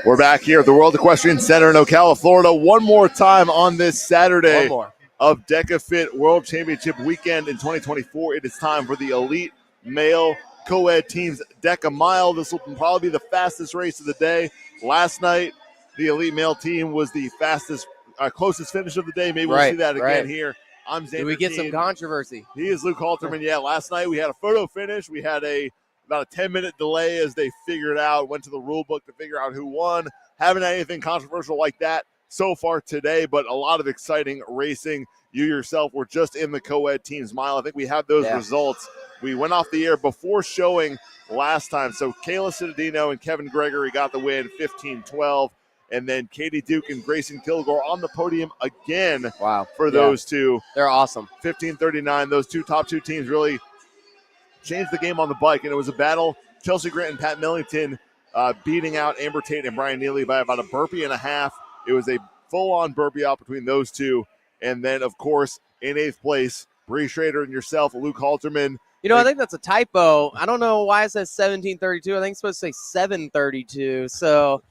We're back here at the World Equestrian Center in Ocala, Florida, one more time on this Saturday of DEKA FIT World Championship Weekend in 2024. It is time for the elite male co-ed teams DEKA Mile. This will probably be the fastest race of the day. Last night, the elite male team was the fastest, closest finish of the day. Maybe we'll see that again here. I'm Xander. Do we get some controversy? He is Luke Halterman. Yeah, last night we had a photo finish. We had about a 10-minute delay as they figured out, went to the rule book to figure out who won. Haven't had anything controversial like that so far today, but a lot of exciting racing. You yourself were just in the co-ed teams mile. I think we have those results. We went off the air before showing last time. So Kayla Cittadino and Kevin Gregory got the win, 15-12. And then Katie Duke and Grayson Kilgore on the podium again for those two. They're awesome. 15-39. Those top two teams really changed the game on the bike, and it was a battle. Chelsea Grant and Pat Millington beating out Amber Tate and Brian Neely by about a burpee and a half. It was a full-on burpee out between those two. And then, of course, in 8th place, Bree Schrader and yourself, Luke Halterman. You know, I think that's a typo. I don't know why it says 17:32. I think it's supposed to say 7:32. So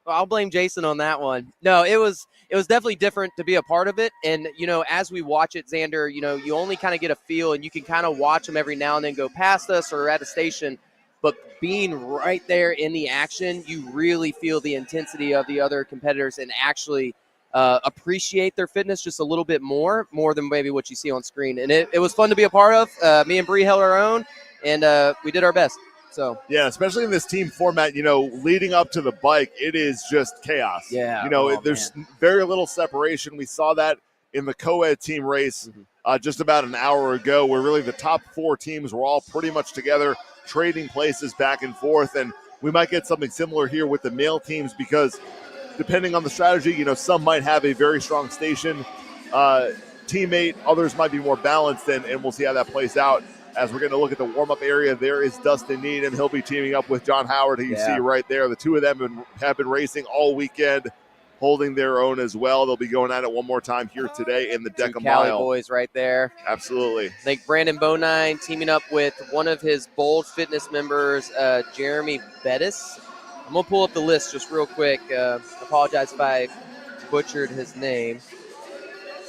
I'll blame Jason on that one. No, it was definitely different to be a part of it. And, you know, as we watch it, Xander, you know, you only kind of get a feel, and you can kind of watch them every now and then go past us or at a station. But being right there in the action, you really feel the intensity of the other competitors and actually appreciate their fitness just a little bit more than maybe what you see on screen. And it was fun to be a part of. Me and Bree held our own, and we did our best. So yeah, especially in this team format, you know, leading up to the bike, it is just chaos. Yeah. You know, there's very little separation. We saw that in the co-ed team race just about an hour ago, where really the top 4 teams were all pretty much together, trading places back and forth. And we might get something similar here with the male teams, because depending on the strategy, you know, some might have a very strong station teammate, others might be more balanced, and we'll see how that plays out. As we're going to look at the warm-up area, there is Dustin Needham. He'll be teaming up with John Howard, who you see right there. The two of them have been racing all weekend, holding their own as well. They'll be going at it one more time here today in the DEKA Mile. Cali boys right there. Absolutely. I think Brandon Bonine teaming up with one of his Bold Fitness members, Jeremy Bettis. I'm going to pull up the list just real quick. Apologize if I butchered his name.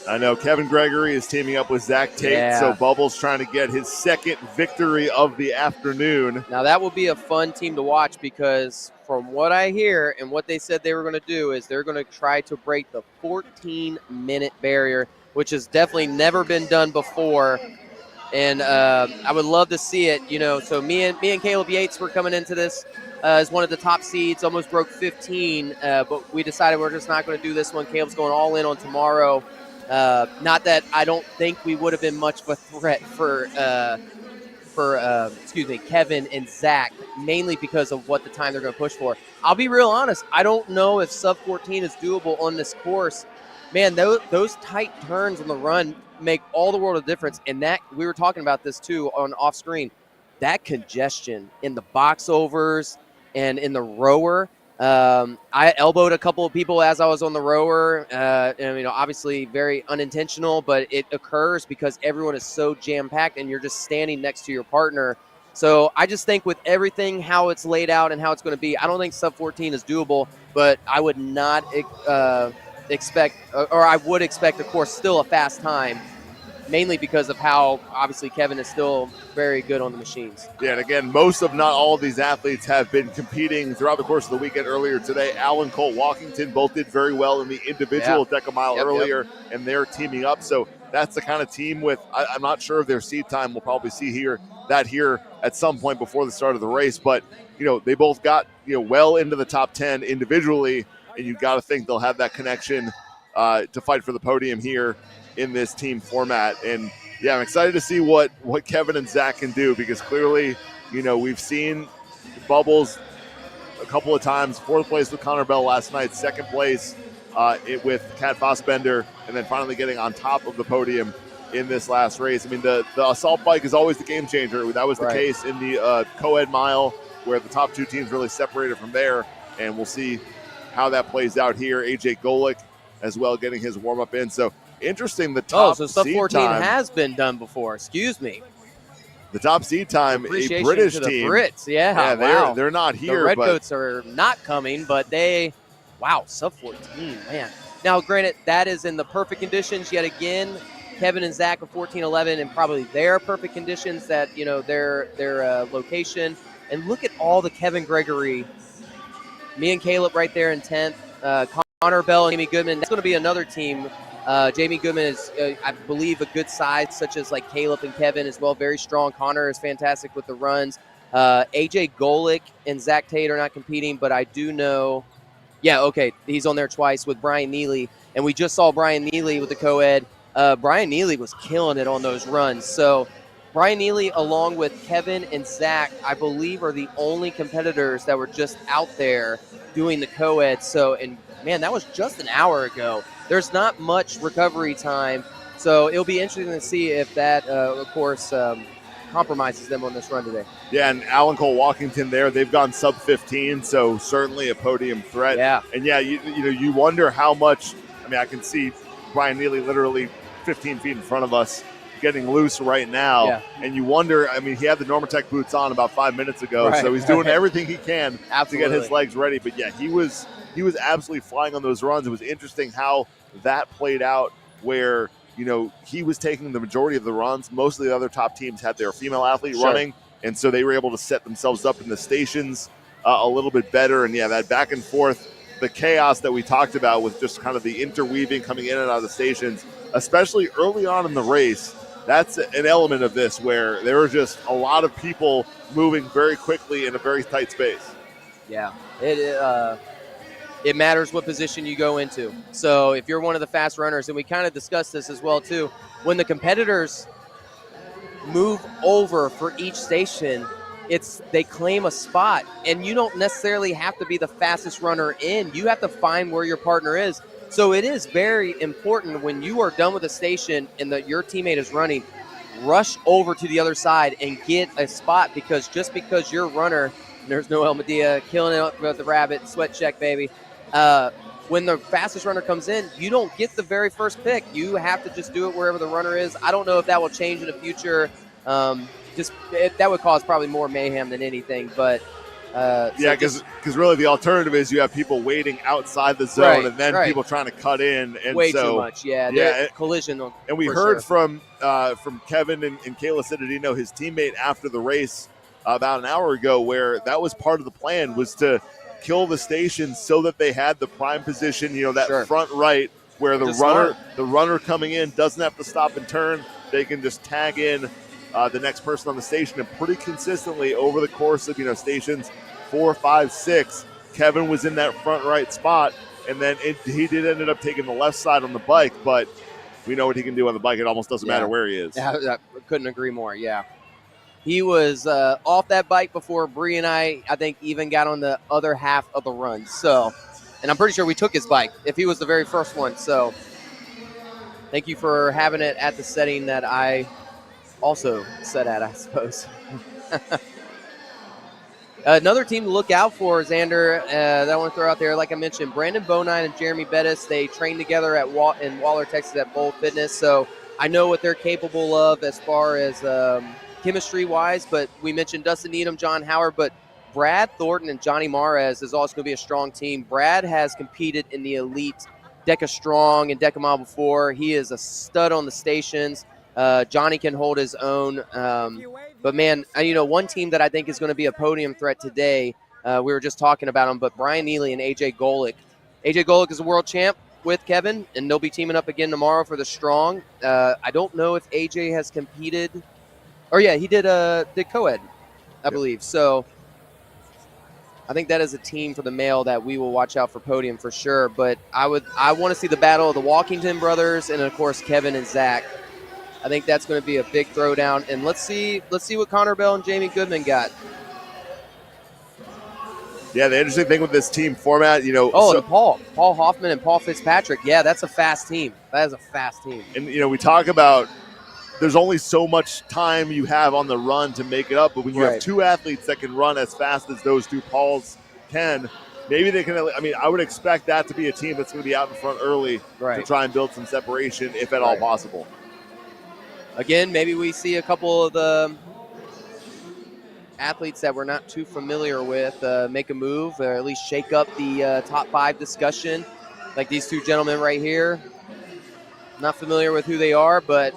I know Kevin Gregory is teaming up with Zach Tate, so Bubbles trying to get his second victory of the afternoon. Now that will be a fun team to watch, because from what I hear and what they said they were going to do is they're going to try to break the 14-minute barrier, which has definitely never been done before. And I would love to see it, you know. So me and Caleb Yates were coming into this as one of the top seeds, almost broke 15, but we decided we're just not going to do this one. Caleb's going all in on tomorrow. Not that I don't think we would have been much of a threat for Kevin and Zach, mainly because of what the time they're going to push for. I'll be real honest. I don't know if sub 14 is doable on this course. Man, those tight turns on the run make all the world of difference. And that, we were talking about this too on off screen, that congestion in the box overs and in the rower. I elbowed a couple of people as I was on the rower, and, you know, obviously very unintentional, but it occurs because everyone is so jam-packed and you're just standing next to your partner. So I just think with everything, how it's laid out and how it's going to be, I don't think sub 14 is doable, but I would not expect, or I would expect, of course, still a fast time, mainly because of how obviously Kevin is still very good on the machines. Yeah, and again, most of not all of these athletes have been competing throughout the course of the weekend. Earlier today, Alan Cole Walkington both did very well in the individual DEKA Mile earlier, and they're teaming up. So that's the kind of team with, I'm not sure of their seed time. We'll probably see here at some point before the start of the race. But, you know, they both got, you know, well into the top 10 individually, and you've got to think they'll have that connection to fight for the podium here in this team format. And yeah, I'm excited to see what Kevin and Zach can do, because clearly, you know, we've seen Bubbles a couple of times. 4th place with Connor Bell last night, 2nd place with Kat Fassbender, and then finally getting on top of the podium in this last race. I mean, the assault bike is always the game changer. That was the case in the co-ed mile, where the top 2 teams really separated from there, and we'll see how that plays out here. AJ Golick as well getting his warm-up in. So interesting, the top so sub 14 time has been done before. Excuse me. The top seed time, a British to the team. Brits, yeah, yeah, wow. they're not here. The but Redcoats are not coming, but wow, sub 14, man. Now, granted, that is in the perfect conditions yet again. Kevin and Zach are 14-11, and probably their perfect conditions that, their location. And look at all the Kevin Gregory. Me and Caleb right there in 10th. Connor Bell and Jamie Goodman. That's going to be another team. Jamie Goodman is, I believe, a good size, such as like Caleb and Kevin as well. Very strong. Connor is fantastic with the runs. AJ Golick and Zach Tate are not competing, but I do know. Yeah, okay, he's on there twice with Brian Neely, and we just saw Brian Neely with the co-ed. Brian Neely was killing it on those runs. So Brian Neely, along with Kevin and Zach, I believe are the only competitors that were just out there doing the co-ed. So, and man, that was just an hour ago. There's not much recovery time. So it'll be interesting to see if that, of course, compromises them on this run today. Yeah, and Alan Cole Walkington there, they've gone sub 15, so certainly a podium threat. Yeah. And yeah, you wonder how much. I mean, I can see Brian Neely literally 15 feet in front of us getting loose right now. Yeah. And you wonder, I mean, he had the Normatec boots on about 5 minutes ago, right, so he's doing everything he can Absolutely. to get his legs ready. But yeah, he was absolutely flying on those runs. It was interesting how that played out, where he was taking the majority of the runs. Most of the other top teams had their female athlete running, and so they were able to set themselves up in the stations a little bit better. And yeah, that back and forth, the chaos that we talked about with just kind of the interweaving coming in and out of the stations, especially early on in the race, that's an element of this where there are just a lot of people moving very quickly in a very tight space. Yeah, it matters what position you go into. So if you're one of the fast runners, and we kind of discussed this as well too, when the competitors move over for each station, they claim a spot, and you don't necessarily have to be the fastest runner in. You have to find where your partner is. So it is very important when you are done with a station and your teammate is running, rush over to the other side and get a spot, because just because your runner, there's Noel Medea killing it with the rabbit, sweat check, baby. When the fastest runner comes in, you don't get the very first pick. You have to just do it wherever the runner is. I don't know if that will change in the future. That would cause probably more mayhem than anything. But because really the alternative is you have people waiting outside the zone, and then people trying to cut in, and way too much. Collision. And we heard from Kevin and Kayla Citadino, his teammate, after the race about an hour ago, where that was part of the plan, was to kill the station so that they had the prime position, that front right, where the runner coming in doesn't have to stop and turn. They can just tag in the next person on the station. And pretty consistently over the course of stations 4, 5, 6, Kevin was in that front right spot, and then he did ended up taking the left side on the bike, but we know what he can do on the bike. It almost doesn't matter where he is. I couldn't agree more. He was off that bike before Bree and I think, even got on the other half of the run. So, and I'm pretty sure we took his bike if he was the very first one. So, thank you for having it at the setting that I also set at, I suppose. Another team to look out for, Xander, that I want to throw out there, like I mentioned, Brandon Bonine and Jeremy Bettis. They train together in Waller, Texas at Bold Fitness. So, I know what they're capable of as far as chemistry-wise, but we mentioned Dustin Needham, John Howard, but Brad Thornton and Johnny Mares is also going to be a strong team. Brad has competed in the elite DEKA Strong and DEKA Mile before. He is a stud on the stations. Johnny can hold his own. But, man, one team that I think is going to be a podium threat today, we were just talking about him, but Brian Neely and AJ Golick. AJ Golick is a world champ with Kevin, and they'll be teaming up again tomorrow for the Strong. I don't know if AJ has competed. Or, yeah, he did co-ed, I believe. So I think that is a team for the male that we will watch out for podium for sure. But I want to see the battle of the Walkington brothers and, of course, Kevin and Zach. I think that's going to be a big throwdown. And let's see what Connor Bell and Jamie Goodman got. Yeah, the interesting thing with this team format, Paul Hoffman and Paul Fitzpatrick. Yeah, that's a fast team. That is a fast team. And, we talk about there's only so much time you have on the run to make it up. But when you have two athletes that can run as fast as those two Pauls can, maybe they can. I mean, I would expect that to be a team that's going to be out in front early to try and build some separation, if at all possible. Again, maybe we see a couple of the athletes that we're not too familiar with make a move, or at least shake up the top 5 discussion, like these two gentlemen right here. Not familiar with who they are, but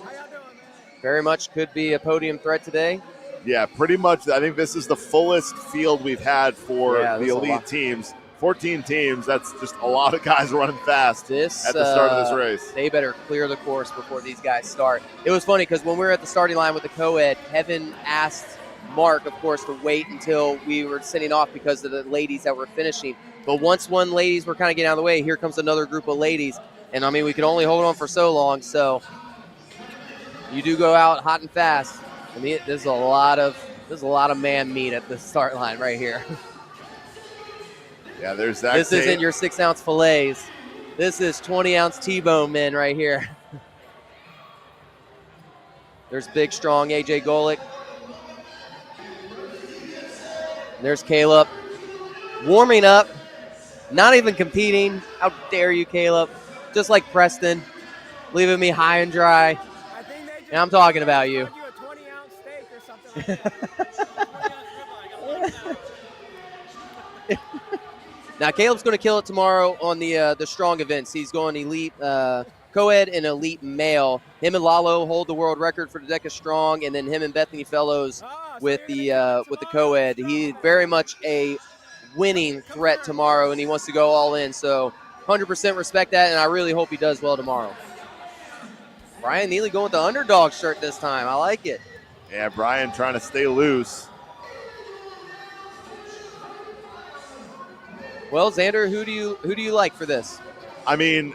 very much could be a podium threat today. Yeah, pretty much. I think this is the fullest field we've had for the elite teams. 14 teams. That's just a lot of guys running fast at the start of this race. They better clear the course before these guys start. It was funny because when we were at the starting line with the co-ed, Kevin asked Mark, of course, to wait until we were sending off because of the ladies that were finishing. But once one ladies were kind of getting out of the way, here comes another group of ladies. And, I mean, we could only hold on for so long. So you do go out hot and fast. I mean, there's a lot of man meat at the start line right here. Yeah, there's that. This isn't your 6-ounce fillets. This is 20-ounce T-bone men right here. There's big, strong AJ Golick. There's Caleb. Warming up. Not even competing. How dare you, Caleb? Just like Preston. Leaving me high and dry. And I'm talking about you. Now, Caleb's going to kill it tomorrow on the strong events. He's going elite co-ed and elite male. Him and Lalo hold the world record for the DEKA strong, and then him and Bethany Fellows with the co-ed. He's very much a winning threat tomorrow, and he wants to go all in. So 100% respect that, and I really hope he does well tomorrow. Brian Neely going with the underdog shirt this time. I like it. Yeah, Brian trying to stay loose. Well, Xander, who do you like for this? I mean,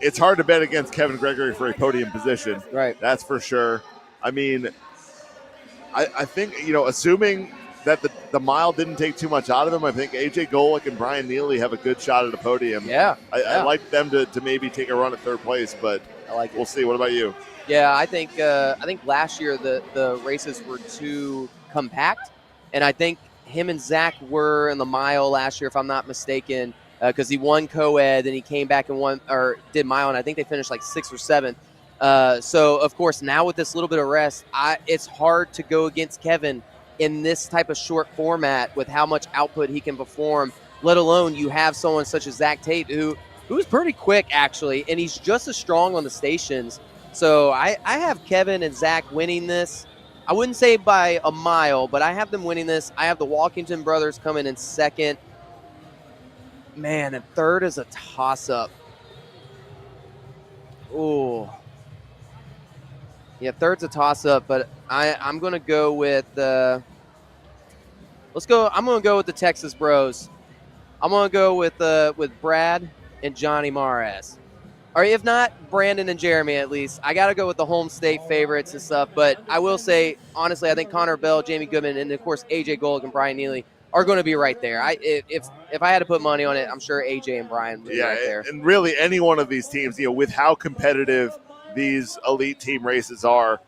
it's hard to bet against Kevin Gregory for a podium position. Right. That's for sure. I mean, I think, assuming that the mile didn't take too much out of him, I think AJ Golick and Brian Neely have a good shot at a podium. Yeah. I like them to maybe take a run at third place, but I like it. We'll see. What about you? Yeah, I think last year the races were too compact, and I think him and Zach were in the mile last year, if I'm not mistaken, because he won co-ed and he came back and won or did mile, and I think they finished like 6th or 7th. So of course now with this little bit of rest, it's hard to go against Kevin in this type of short format with how much output he can perform. Let alone you have someone such as Zach Tate who's pretty quick actually, and he's just as strong on the stations. So I have Kevin and Zach winning this. I wouldn't say by a mile, but I have them winning this. I have the Walkington brothers coming in second. Man, and third is a toss-up. Ooh. Yeah, third's a toss-up, but I'm going to go with I'm going to go with the Texas Bros. I'm going to go with Brad and Johnny Mares. Or if not, Brandon and Jeremy at least. I got to go with the home state favorites and stuff. But I will say, honestly, I think Connor Bell, Jamie Goodman, and, of course, AJ Golick and Brian Neely are going to be right there. If I had to put money on it, I'm sure AJ and Brian would be right there. And really any one of these teams, with how competitive these elite team races are,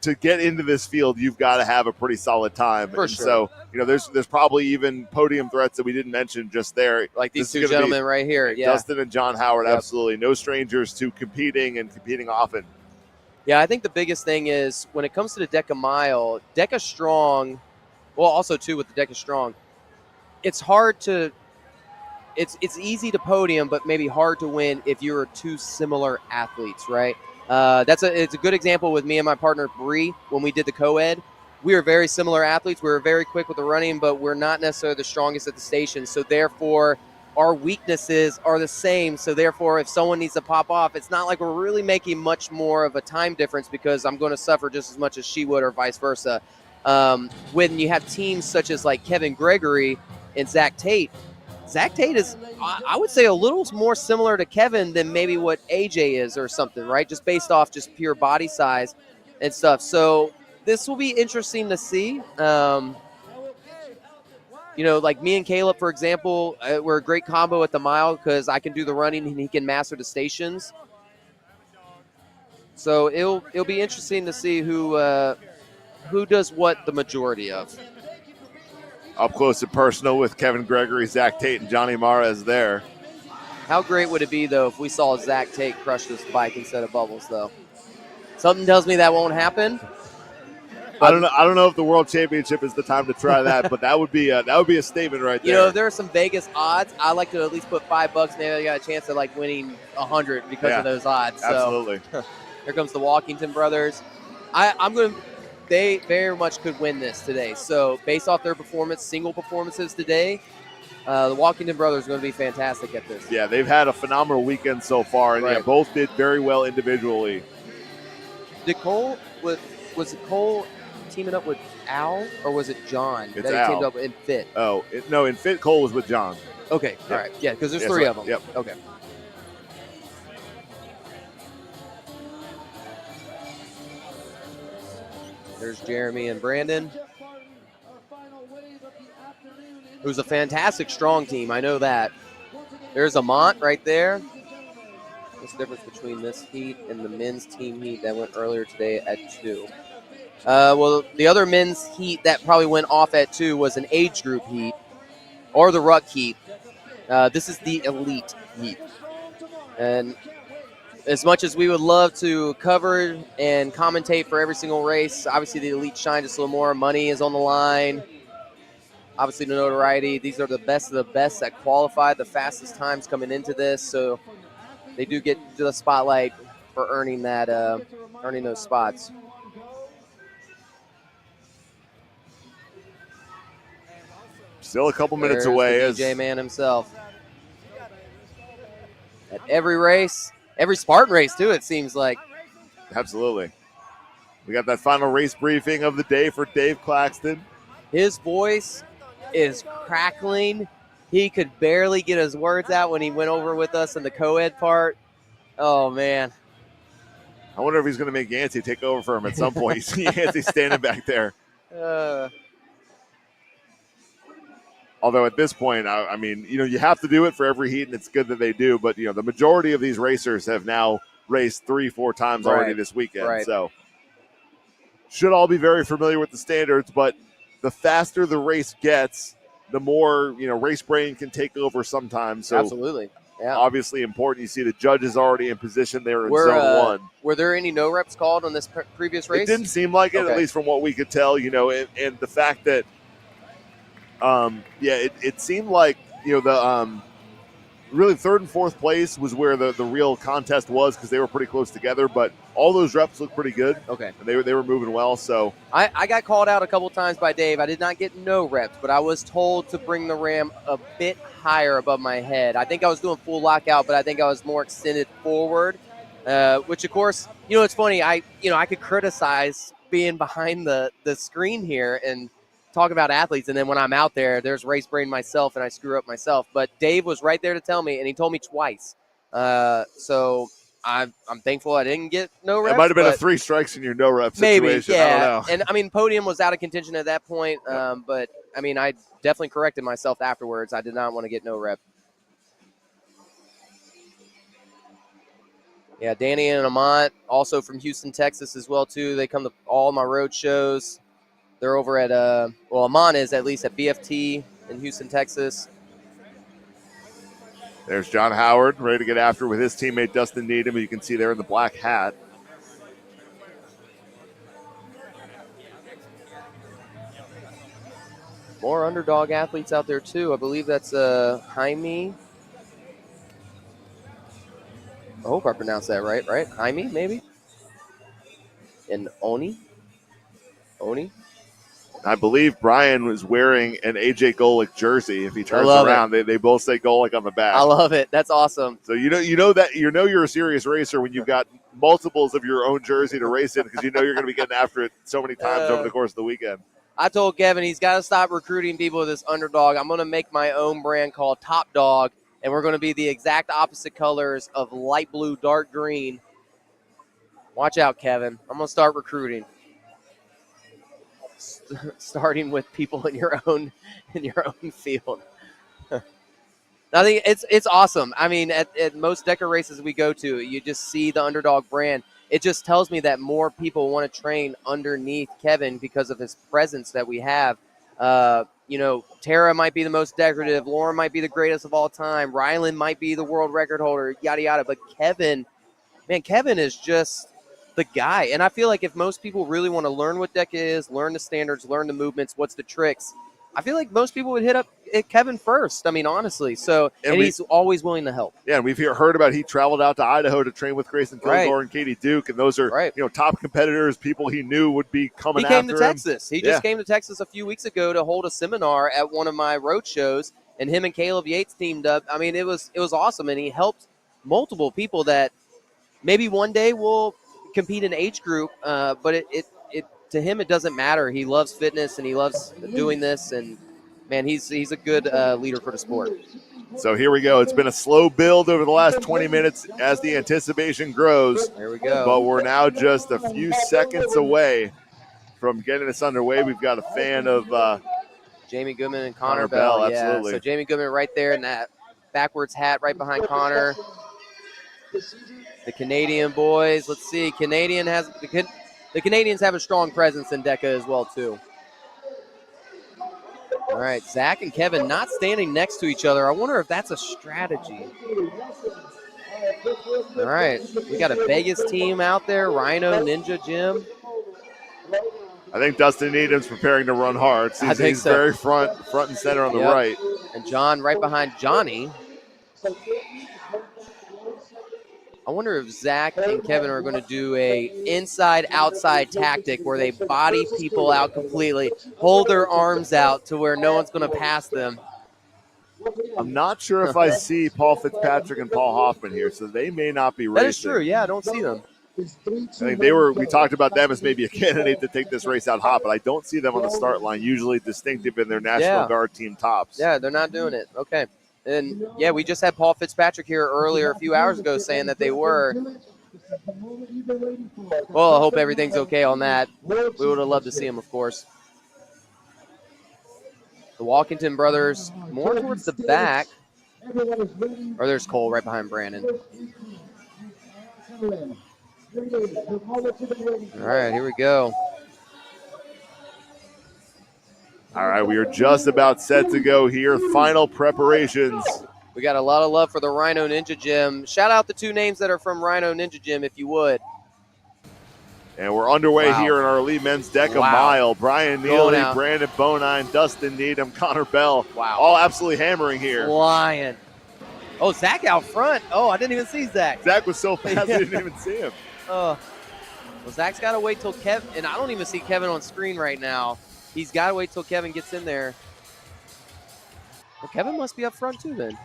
to get into this field, you've got to have a pretty solid time. For sure. So, there's probably even podium threats that we didn't mention just there. Like these two gentlemen right here. Yeah. Dustin and John Howard, absolutely. No strangers to competing and competing often. Yeah, I think the biggest thing is when it comes to the DEKA Mile, DEKA Strong, well, also, too, with the DEKA Strong, it's hard to – it's easy to podium, but maybe hard to win if you're two similar athletes, right? It's a good example with me and my partner Bree when we did the co-ed. We are very similar athletes. We were very quick with the running, but we're not necessarily the strongest at the station. So therefore, our weaknesses are the same. So therefore, if someone needs to pop off, it's not like we're really making much more of a time difference because I'm going to suffer just as much as she would or vice versa. When you have teams such as like Kevin Gregory and Zach Tate is, I would say, a little more similar to Kevin than maybe what AJ is or something, right? Just based off just pure body size and stuff. So this will be interesting to see. Like me and Caleb, for example, we're a great combo at the mile because I can do the running and he can master the stations. So it'll be interesting to see who does what the majority of. Up close and personal with Kevin Gregory, Zach Tate, and Johnny Mares there. How great would it be, though, if we saw Zach Tate crush this bike instead of Bubbles, though? Something tells me that won't happen. I don't know if the World Championship is the time to try that, but that would be a statement right there. You know, if there are some Vegas odds, I like to at least put $5. Maybe I got a chance of like winning 100 because of those odds. Absolutely. So here comes the Walkington brothers. They very much could win this today. So based off their single performances today, the Walkington brothers are going to be fantastic at this. Yeah, they've had a phenomenal weekend so far, and both did very well individually. Was it Cole teaming up with Al, or was it John It's that he Al. teamed up with in Fit? Oh, no, in Fit, Cole was with John. Okay, all right. Yeah, because there's three of them. Yep. Okay. There's Jeremy and Brandon, who's a fantastic strong team. I know that. There's Amont right there. What's the difference between this heat and the men's team heat that went earlier today at 2? Well, the other men's heat that probably went off at 2 was an age group heat or the ruck heat. This is the elite heat. And as much as we would love to cover and commentate for every single race, obviously the elite shine just a little more. Money is on the line. Obviously the notoriety. These are the best of the best that qualified, the fastest times coming into this. So they do get the spotlight for earning those spots. Still a couple minutes away. The DJ man himself. At every race, every Spartan race too, it seems like. Absolutely. We got that final race briefing of the day for Dave Claxton. His voice is crackling. He could barely get his words out when he went over with us in the co-ed part. Oh, man. I wonder if he's going to make Yancey take over for him at some point. You see Yancey standing back there. Although at this point, I mean, you have to do it for every heat, and it's good that they do. But, the majority of these racers have now raced 3-4 times already this weekend. Right. So should all be very familiar with the standards. But the faster the race gets, the more, race brain can take over sometimes. So absolutely. Yeah. Obviously important. You see the judges already in position there in zone 1. Were there any no reps called on this previous race? It didn't seem like it, at least from what we could tell, and the fact that, it seemed like, the really third and fourth place was where the real contest was because they were pretty close together, but all those reps looked pretty good. Okay. And they were moving well, so. I got called out a couple times by Dave. I did not get no reps, but I was told to bring the ram a bit higher above my head. I think I was doing full lockout, but I think I was more extended forward, which, of course, it's funny. I could criticize being behind the screen here and talk about athletes, and then when I'm out there, there's race brain myself, and I screw up myself. But Dave was right there to tell me, and he told me twice. So I'm thankful I didn't get no reps. It might have been a 3 strikes in your no rep situation. Maybe, yeah. I don't know. And I mean, podium was out of contention at that point, but I mean, I definitely corrected myself afterwards. I did not want to get no rep. Yeah, Danny and Amont, also from Houston, Texas as well, too. They come to all my road shows. They're over at, Amont is at least at BFT in Houston, Texas. There's John Howard ready to get after with his teammate Dustin Needham, who you can see there in the black hat. More underdog athletes out there, too. I believe that's Jaime. I hope I pronounced that right? Jaime, maybe? And Oni? I believe Brian was wearing an AJ Golick jersey. If he turns around, they both say Golick on the back. I love it. That's awesome. So you're a serious racer when you've got multiples of your own jersey to race in because you're going to be getting after it so many times over the course of the weekend. I told Kevin he's got to stop recruiting people with this underdog. I'm going to make my own brand called Top Dog, and we're going to be the exact opposite colors of light blue, dark green. Watch out, Kevin. I'm going to start recruiting. Starting with people in your own field. I think it's awesome. I mean, at most DEKA races we go to, you just see the underdog brand. It just tells me that more people want to train underneath Kevin because of his presence that we have. Tara might be the most decorative. Lauren might be the greatest of all time. Rylan might be the world record holder, yada, yada. But Kevin is just the guy. And I feel like if most people really want to learn what DEKA is, learn the standards, learn the movements, what's the tricks, I feel like most people would hit up Kevin first. I mean, honestly. So, and he's always willing to help. Yeah, and we've heard about he traveled out to Idaho to train with Grayson Kilgore and Katie Duke, and those are top competitors, people he knew would be coming after him. He came to Texas. He just came to Texas a few weeks ago to hold a seminar at one of my road shows, and him and Caleb Yates teamed up. I mean, it was awesome, and he helped multiple people that maybe one day will compete in age group, but it to him it doesn't matter. He loves fitness and he loves doing this, and man, he's a good leader for the sport. So here we go. It's been a slow build over the last 20 minutes as the anticipation grows. There we go. But we're now just a few seconds away from getting this underway. We've got a fan of Jamie Goodman and Connor Bell. Absolutely. So Jamie Goodman right there in that backwards hat right behind Connor. The Canadian boys. Let's see. The Canadians have a strong presence in DEKA as well, too. All right, Zach and Kevin not standing next to each other. I wonder if that's a strategy. All right, we got a Vegas team out there, Rhino, Ninja, Jim. I think Dustin Needham's preparing to run hard. He's very front and center on the right. And John right behind Johnny. I wonder if Zach and Kevin are going to do a inside-outside tactic where they body people out completely, hold their arms out to where no one's going to pass them. I'm not sure if I see Paul Fitzpatrick and Paul Hoffman here, so they may not be racing. That is true. Yeah, I don't see them. I think we talked about them as maybe a candidate to take this race out hot, but I don't see them on the start line, usually distinctive in their National Guard team tops. Yeah, they're not doing it. Okay. And, yeah, we just had Paul Fitzpatrick here earlier a few hours ago saying that they were. Well, I hope everything's okay on that. We would have loved to see him, of course. The Walkington brothers more towards the back. Or there's Cole right behind Brandon. All right, here we go. All right, we are just about set to go here. Final preparations. We got a lot of love for the Rhino Ninja Gym. Shout out the two names that are from Rhino Ninja Gym, if you would. And we're underway here in our Elite Men's DEKA Mile. Brian Neely, Brandon Bonine, Dustin Needham, Connor Bell. Wow. All absolutely hammering here. Flying. Oh, Zach out front. Oh, I didn't even see Zach. Zach was so fast, I didn't even see him. Well, Zach's got to wait till Kevin, and I don't even see Kevin on screen right now. He's got to wait till Kevin gets in there. Well, Kevin must be up front too then.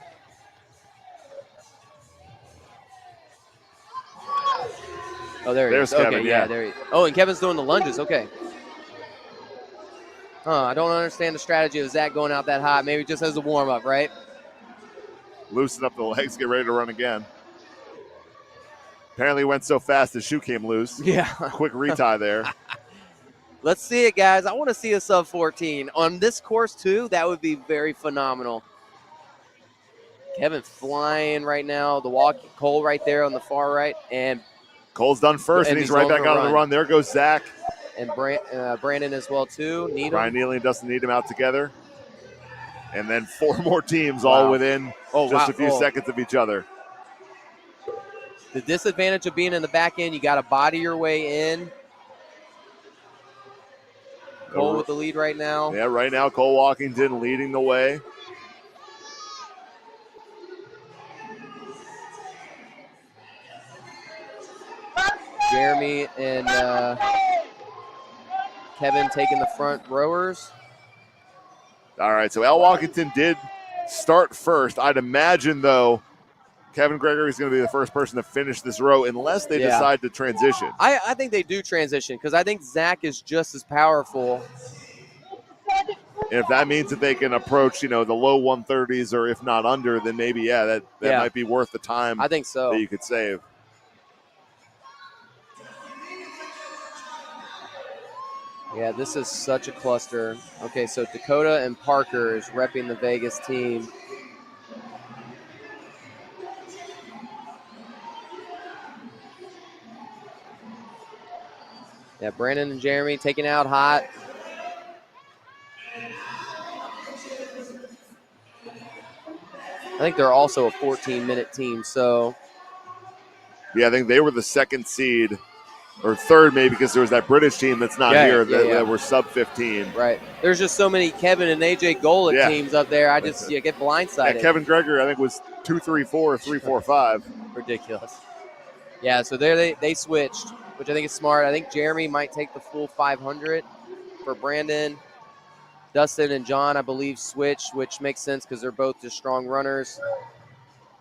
Oh, there's Kevin, okay, yeah, there he is. Oh, and Kevin's doing the lunges. Okay. I don't understand the strategy of Zach going out that hot. Maybe just as a warm-up, right? Loosen up the legs, get ready to run again. Apparently went so fast his shoe came loose. Yeah. Quick retie there. Let's see it, guys. I want to see a sub 14. On this course, too, that would be very phenomenal. Kevin flying right now. Cole right there on the far right. And Cole's done first, and he's right back out on the run. There goes Zach. And Brandon as well, too. Needham. Brian Neely and Dustin Needham out together. And then 4 more teams all within just a few seconds of each other. The disadvantage of being in the back end, you got to body your way in. Cole with the lead right now. Yeah, right now Cole Walkington leading the way. Jeremy and Kevin taking the front rowers. All right, so Al Walkington did start first. I'd imagine, though, Kevin Gregory is going to be the first person to finish this row unless they decide to transition. I think they do transition because I think Zach is just as powerful. And if that means that they can approach, the low 130s or if not under, then maybe, that might be worth the time. I think so. That you could save. Yeah, this is such a cluster. Okay, so Dakota and Parker is repping the Vegas team. Yeah, Brandon and Jeremy taking out hot. I think they're also a 14-minute team, so. Yeah, I think they were the second seed or third maybe because there was that British team that's not here that were sub 15. Right. There's just so many Kevin and AJ Golick teams up there. I just get blindsided. Yeah, Kevin Gregory I think was 234 or 345. Ridiculous. Yeah, so there they switched, which I think is smart. I think Jeremy might take the full 500 for Brandon. Dustin and John, I believe, switched, which makes sense because they're both just strong runners.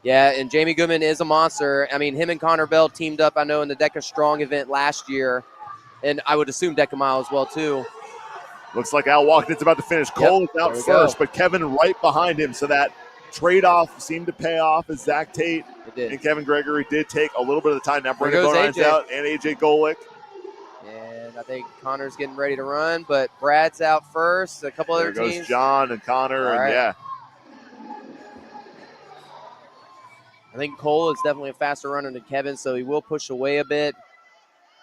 Yeah, and Jamie Goodman is a monster. I mean, him and Connor Bell teamed up, I know, in the DEKA Strong event last year, and I would assume DEKA Mile as well, too. Looks like Al Walkington's about to finish. Cole is out first, but Kevin right behind him, so that trade-off seemed to pay off as Zach Tate and Kevin Gregory did take a little bit of the time. Now Brandon Bonine's out and AJ Golick. And I think Connor's getting ready to run, but Brad's out first. A couple other teams. There goes John and Connor, and I think Cole is definitely a faster runner than Kevin, so he will push away a bit.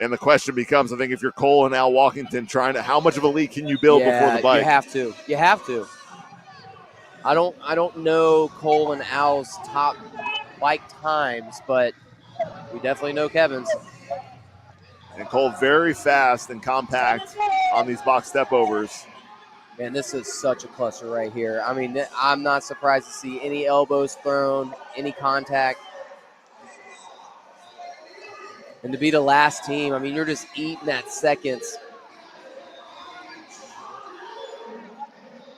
And the question becomes, I think, if you're Cole and Al Walkington trying to, how much of a lead can you build before the bike? You have to. You have to. I don't know Cole and Al's top bike times, but we definitely know Kevin's. And Cole very fast and compact on these box step overs. Man, this is such a cluster right here. I mean, I'm not surprised to see any elbows thrown, any contact. And to be the last team, I mean, you're just eating at seconds.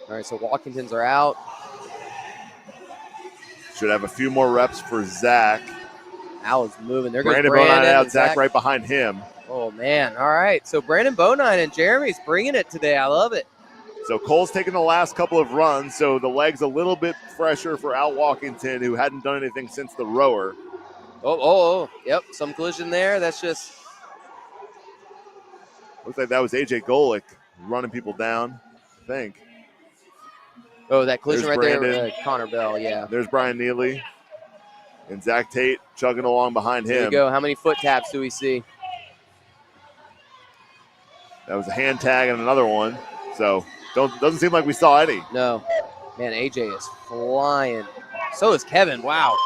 All right, so Walkingtons are out. Should have a few more reps for Zach. Al is moving. There Brandon goes Brandon Bonine out, Zach right behind him. Oh, man. All right, so Brandon Bonine and Jeremy's bringing it today. I love it. So Cole's taking the last couple of runs, so the leg's a little bit fresher for Al Walkington, who hadn't done anything since the rower. Yep, some collision there. That's just. Looks like that was AJ Golick running people down, I think. Oh, that collision There's right Brandon. there, Connor Bell, yeah. There's Brian Neely and Zach Tate chugging along behind him. There you go. How many foot taps do we see? That was a hand tag and another one. So doesn't seem like we saw any. No. Man, AJ is flying. So is Kevin. Wow.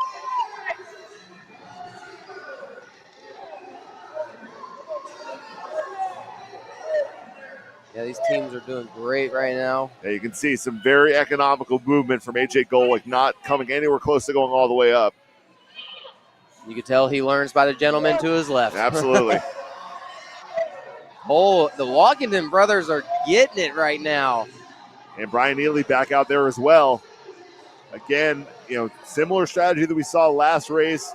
Yeah, these teams are doing great right now. Yeah, you can see some very economical movement from AJ Golick, not coming anywhere close to going all the way up. You can tell he learns by the gentleman to his left. Absolutely. The Walkington brothers are getting it right now. And Brian Neely back out there as well. Again, similar strategy that we saw last race.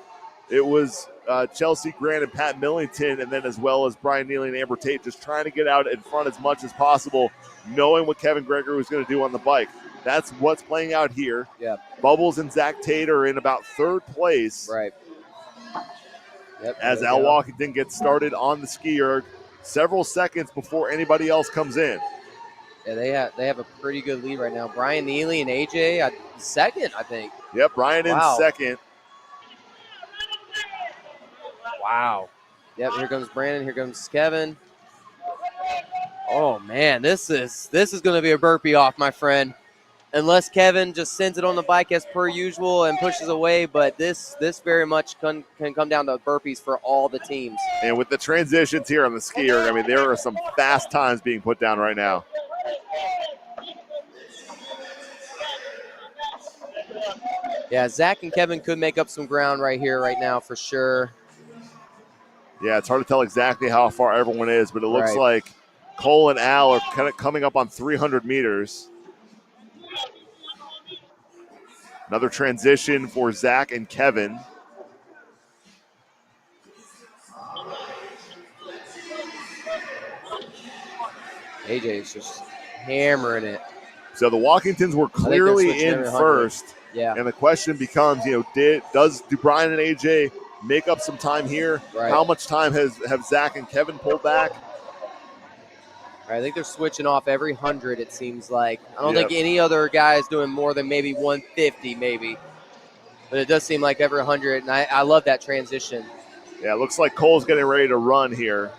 It was Chelsea Grant and Pat Millington, and then as well as Brian Neely and Amber Tate, just trying to get out in front as much as possible, knowing what Kevin Gregory was going to do on the bike. That's what's playing out here. Yeah. Bubbles and Zach Tate are in about third place. Right. Yep, as Al Walkington gets started on the ski erg several seconds before anybody else comes in. Yeah, they have a pretty good lead right now. Brian Neely and AJ second, I think. Yep, Brian in second. Wow. Yep, here comes Brandon. Here comes Kevin. Oh, man, this is going to be a burpee off, my friend. Unless Kevin just sends it on the bike as per usual and pushes away, but this very much can come down to burpees for all the teams. And with the transitions here on the ski erg, I mean, there are some fast times being put down right now. Yeah, Zach and Kevin could make up some ground right here, right now, for sure. Yeah, it's hard to tell exactly how far everyone is, but it looks like Cole and Al are kind of coming up on 300 meters. Another transition for Zach and Kevin. AJ is just hammering it. So the Walkingtons were clearly in first. Yeah. And the question becomes, do Brian and AJ make up some time here? Right. How much time have Zach and Kevin pulled back? I think they're switching off every 100, it seems like. I don't think any other guy is doing more than maybe 150, maybe. But it does seem like every 100, and I love that transition. Yeah, it looks like Cole's getting ready to run here.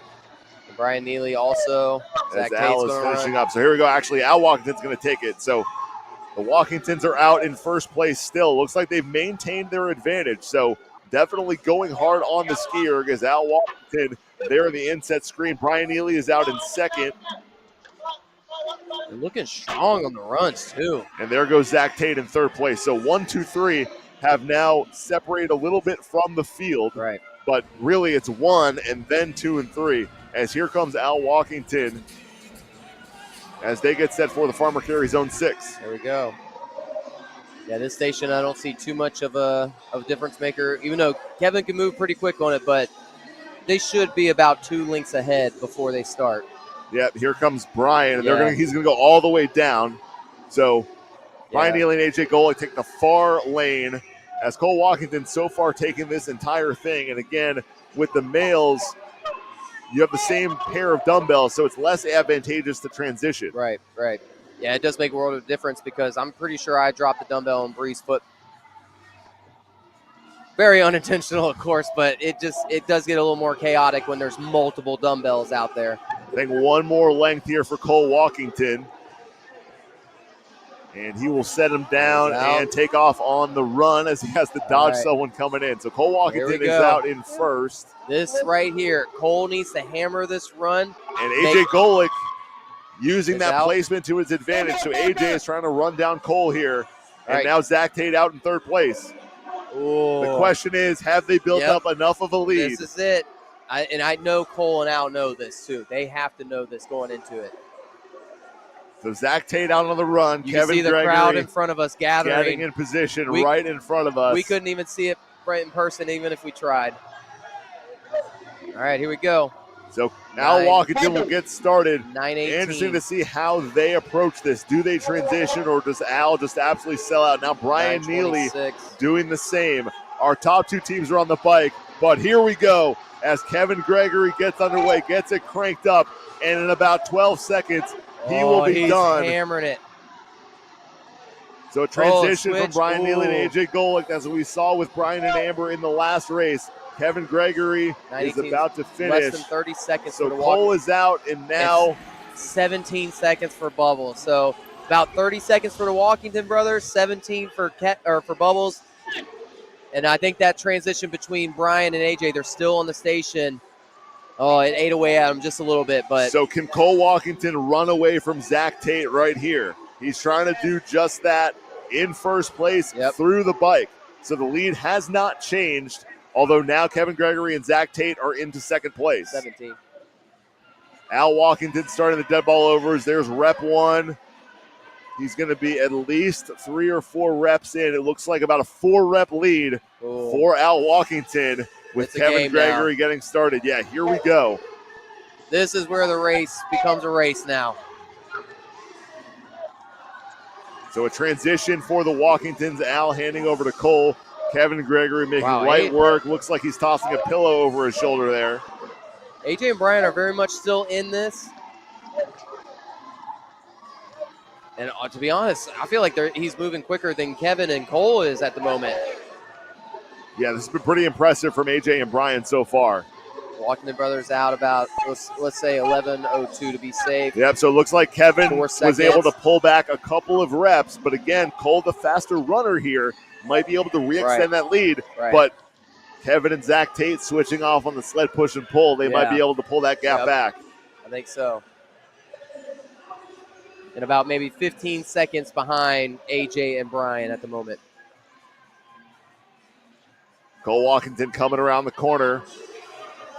And Brian Neely also. As Al is finishing up. So here we go. Actually, Al Walkington's going to take it. So the Walkingtons are out in first place still. Looks like they've maintained their advantage. So definitely going hard on the ski erg as Al Walkington there in the inset screen. Brian Neely is out in second. They're looking strong on the runs, too. And there goes Zach Tate in third place. So 1, 2, 3 have now separated a little bit from the field. Right. But really it's 1 and then 2 and 3. As here comes Al Walkington as they get set for the Farmer Carry Zone 6. There we go. Yeah, this station I don't see too much of a difference maker, even though Kevin can move pretty quick on it, but they should be about 2 lengths ahead before they start. Yeah, here comes Brian, and he's going to go all the way down. So Brian Neely and AJ Golick take the far lane as Cole Walkington so far taking this entire thing. And again, with the males, you have the same pair of dumbbells, so it's less advantageous to transition. Right. Yeah, it does make a world of difference because I'm pretty sure I dropped the dumbbell on Bree's foot. Very unintentional, of course, but it does get a little more chaotic when there's multiple dumbbells out there. I think one more length here for Cole Walkington. And he will set him down and take off on the run as he has to dodge someone coming in. So Cole Walkington is out in first. This right here, Cole needs to hammer this run. And AJ Golick using that placement to his advantage. So AJ is trying to run down Cole here. And now Zach Tate out in third place. Ooh. The question is, have they built up enough of a lead? This is it. I know Cole and Al know this too. They have to know this going into it. So Zach Tate out on the run. You Kevin can see the Gregory crowd in front of us getting in position right in front of us. We couldn't even see it right in person even if we tried. All right, here we go. So Al Walkington will get started. 9:18. Interesting to see how they approach this. Do they transition or does Al just absolutely sell out? Now Brian Neely doing the same. Our top 2 teams are on the bike, but here we go as Kevin Gregory gets underway, gets it cranked up, and in about 12 seconds, he will be done. He's hammering it. So a transition from Brian Neely and AJ Golick, as we saw with Brian and Amber in the last race. Kevin Gregory is about to finish. Less than 30 seconds so for the Cole is out, and now it's 17 seconds for Bubbles. So about 30 seconds for the Walkington brothers, 17 for Bubbles. And I think that transition between Brian and AJ, they're still on the station. Oh, it ate away at him just a little bit. But so can Cole Walkington run away from Zach Tate right here? He's trying to do just that in first place through the bike. So the lead has not changed, although now Kevin Gregory and Zach Tate are into second place. 17. Al Walkington starting the dead ball overs. There's rep 1. He's going to be at least 3 or 4 reps in. It looks like about a 4-rep lead for Al Walkington with Kevin Gregory getting started. Yeah, here we go. This is where the race becomes a race now. So a transition for the Walkingtons. Al handing over to Cole. Kevin Gregory making light work. Looks like he's tossing a pillow over his shoulder there. AJ and Brian are very much still in this. And to be honest, I feel like he's moving quicker than Kevin and Cole is at the moment. Yeah, this has been pretty impressive from AJ and Brian so far. Walking the brothers out about, let's say, 11:02 to be safe. Yep, so it looks like Kevin was able to pull back a couple of reps. But again, Cole, the faster runner here, might be able to re-extend that lead. But Kevin and Zach Tate switching off on the sled push and pull. They might be able to pull that gap back. I think so. And about maybe 15 seconds behind AJ and Brian at the moment. Cole Walkington coming around the corner.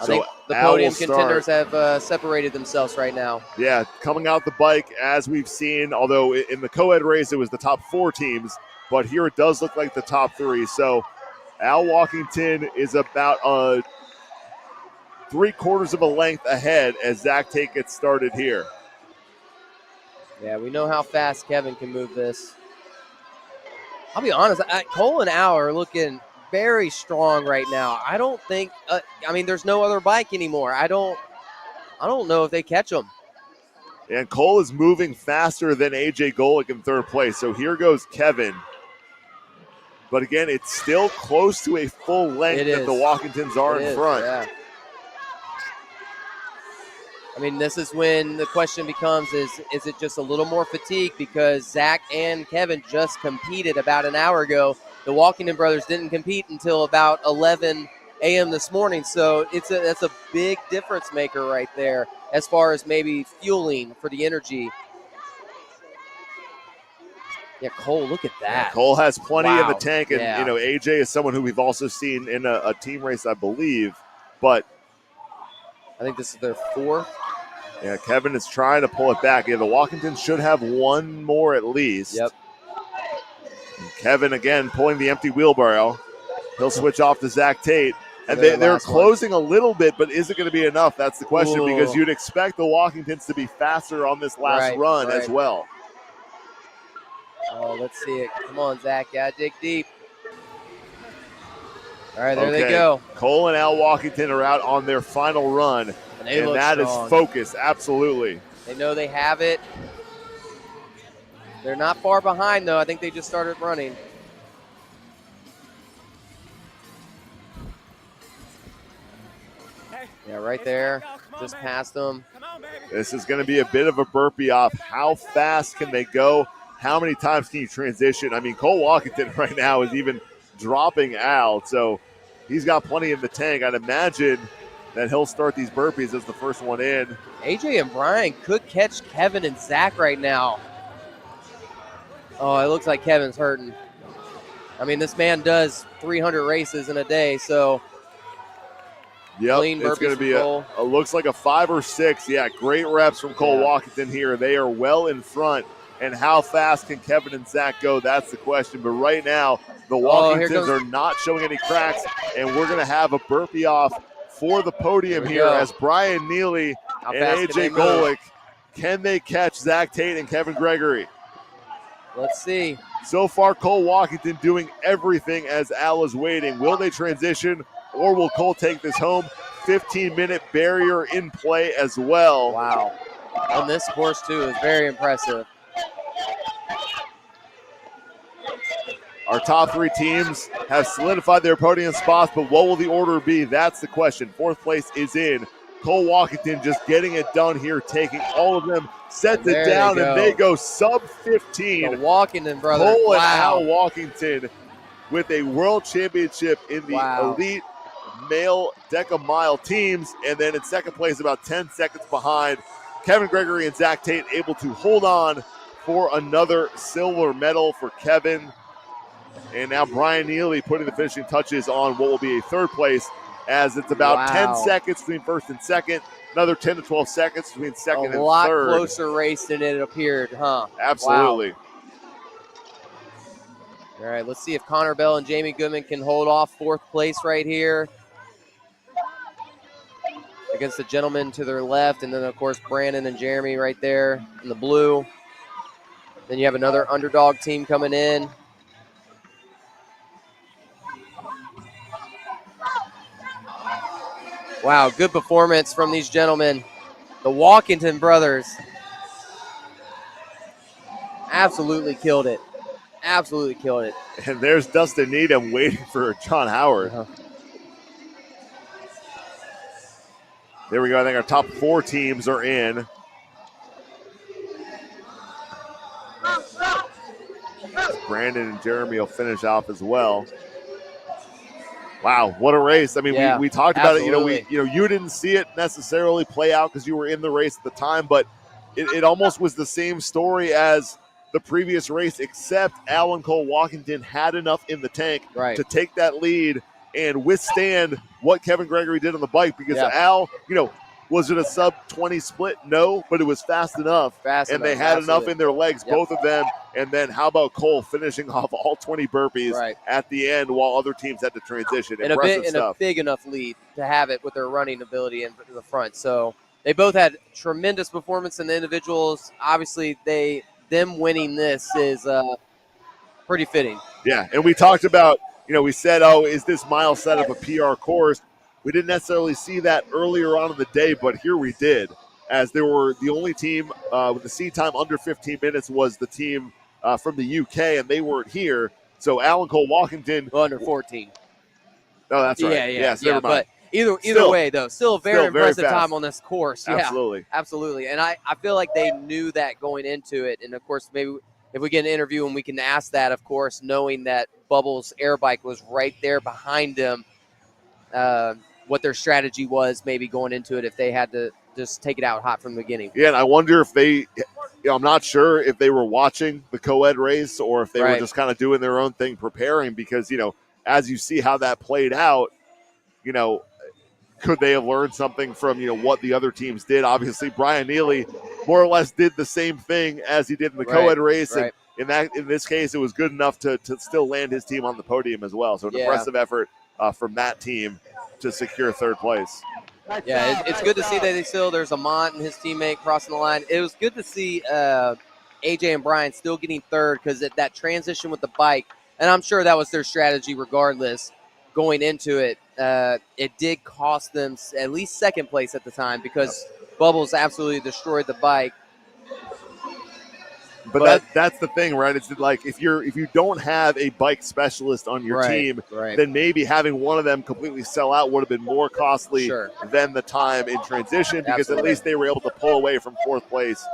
I think the podium contenders have separated themselves right now. Yeah, coming out the bike as we've seen, although in the co-ed race it was the top 4 teams, but here it does look like the top 3. So Al Walkington is about 3/4 of a length ahead as Zach Tate gets started here. Yeah, we know how fast Kevin can move this. I'll be honest, Cole and Al are looking very strong right now. I don't think, there's no other bike anymore. I don't know if they catch them. And Cole is moving faster than AJ Golick in third place. So here goes Kevin. But again, it's still close to a full length that the Walkingtons are in front. Yeah. I mean, this is when the question becomes, is it just a little more fatigue because Zach and Kevin just competed about an hour ago. The Walkington brothers didn't compete until about 11 a.m. this morning. So that's a big difference maker right there as far as maybe fueling for the energy. Yeah, Cole, look at that. Yeah, Cole has plenty in the Wow. tank, and Yeah. AJ is someone who we've also seen in a team race, I believe. But I think this is their fourth. yeah, Kevin is trying to pull it back. Yeah, the Walkingtons should have one more at least. Yep. And Kevin again pulling the empty wheelbarrow. He'll switch off to Zach Tate. And they're closing a little bit, but is it going to be enough? That's the question. Ooh. Because you'd expect the Walkingtons to be faster on this last run as well. Oh, let's see it. Come on, Zach. Yeah, dig deep. All right, there they go. Cole and Al Walkington are out on their final run. And that strong. Is focus, absolutely. They know they have it. They're not far behind, though. I think they just started running. Yeah, right there. Just past them. This is going to be a bit of a burpee off. How fast can they go? How many times can you transition? I mean, Cole Walkington right now is even dropping Al, so he's got plenty in the tank. I'd imagine that he'll start these burpees as the first one in. AJ and Brian could catch Kevin and Zach right now. Oh, it looks like Kevin's hurting. I mean, this man does 300 races in a day, so. Yep, it's going to be looks like a 5 or 6. Yeah, great reps from Cole Walkington here. They are well in front. And how fast can Kevin and Zach go? That's the question. But right now, the Walkingtons are not showing any cracks, and we're going to have a burpee off for the podium here as Brian Neely and AJ Golick. Can they catch Zach Tate and Kevin Gregory? Let's see. So far, Cole Walkington doing everything as Al is waiting. Will they transition, or will Cole take this home? 15-minute barrier in play as well. Wow. On this course, too, is very impressive. Our top 3 teams have solidified their podium spots, but what will the order be? That's the question. 4th place is in. Cole Walkington just getting it done here, taking all of them, sets it down, and they go sub-15. The Walkington brothers. Cole and Al Walkington with a world championship in the elite male DEKA Mile teams, and then in second place, about 10 seconds behind, Kevin Gregory and Zach Tate able to hold on for another silver medal for Kevin. And now Brian Neely putting the finishing touches on what will be a 3rd place, as it's about 10 seconds between first and second, another 10 to 12 seconds between second and third. A lot closer race than it appeared, huh? Absolutely. Wow. All right, let's see if Connor Bell and Jamie Goodman can hold off 4th place right here against the gentleman to their left, and then, of course, Brandon and Jeremy right there in the blue. Then you have another underdog team coming in. Wow, good performance from these gentlemen. The Walkington brothers absolutely killed it. Absolutely killed it. And there's Dustin Needham waiting for John Howard. There we go. I think our top 4 teams are in. Brandon and Jeremy will finish off as well. Wow, what a race. I mean, we talked about it. You didn't see it necessarily play out because you were in the race at the time, but it almost was the same story as the previous race, except Al and Cole Walkington had enough in the tank to take that lead and withstand what Kevin Gregory did on the bike, because Al, was it a sub-20 split? No, but it was fast enough. And they had enough in their legs, both of them. And then how about Cole finishing off all 20 burpees at the end while other teams had to transition? Impressive stuff. A big enough lead to have it with their running ability in the front. So they both had tremendous performance in the individuals. Obviously, them winning this is pretty fitting. Yeah, and we talked about, we said, is this mile set up a PR course? We didn't necessarily see that earlier on in the day, but here we did, as they were the only team with the seat time under 15 minutes was the team from the UK, and they weren't here. So Al and Cole Walkington. Under 14. Oh, that's right. Yes, never mind. But either way, though, still a very impressive time on this course. Absolutely. Yeah, absolutely. And I feel like they knew that going into it. And, of course, maybe if we get an interview and we can ask that, of course, knowing that Bubbles' air bike was right there behind him. what their strategy was maybe going into it if they had to just take it out hot from the beginning. Yeah, and I wonder if they, I'm not sure if they were watching the co-ed race or if they were just kind of doing their own thing, preparing, because, as you see how that played out, could they have learned something from, what the other teams did? Obviously, Brian Neely more or less did the same thing as he did in the co-ed race. And in this case, it was good enough to still land his team on the podium as well. So an impressive effort from that team to secure third place. Yeah, it's good to see that there's Amont and his teammate crossing the line. It was good to see AJ and Brian still getting third, because that transition with the bike, and I'm sure that was their strategy regardless going into it, it did cost them at least second place at the time, because Bubbles absolutely destroyed the bike. But that's the thing, right? It's like if you don't have a bike specialist on your team, then maybe having one of them completely sell out would have been more costly than the time in transition, because at least they were able to pull away from fourth place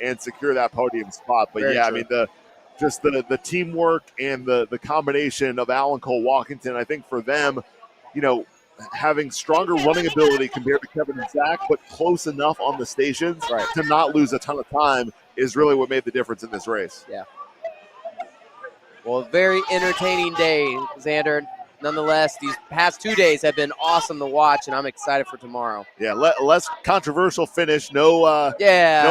and secure that podium spot. But I mean, the teamwork and the combination of Alan Cole Walkington, I think for them, having stronger running ability compared to Kevin and Zach, but close enough on the stations to not lose a ton of time is really what made the difference in this race. Yeah. Well, a very entertaining day, Xander. Nonetheless, these past 2 days have been awesome to watch, and I'm excited for tomorrow. Yeah, less controversial finish. No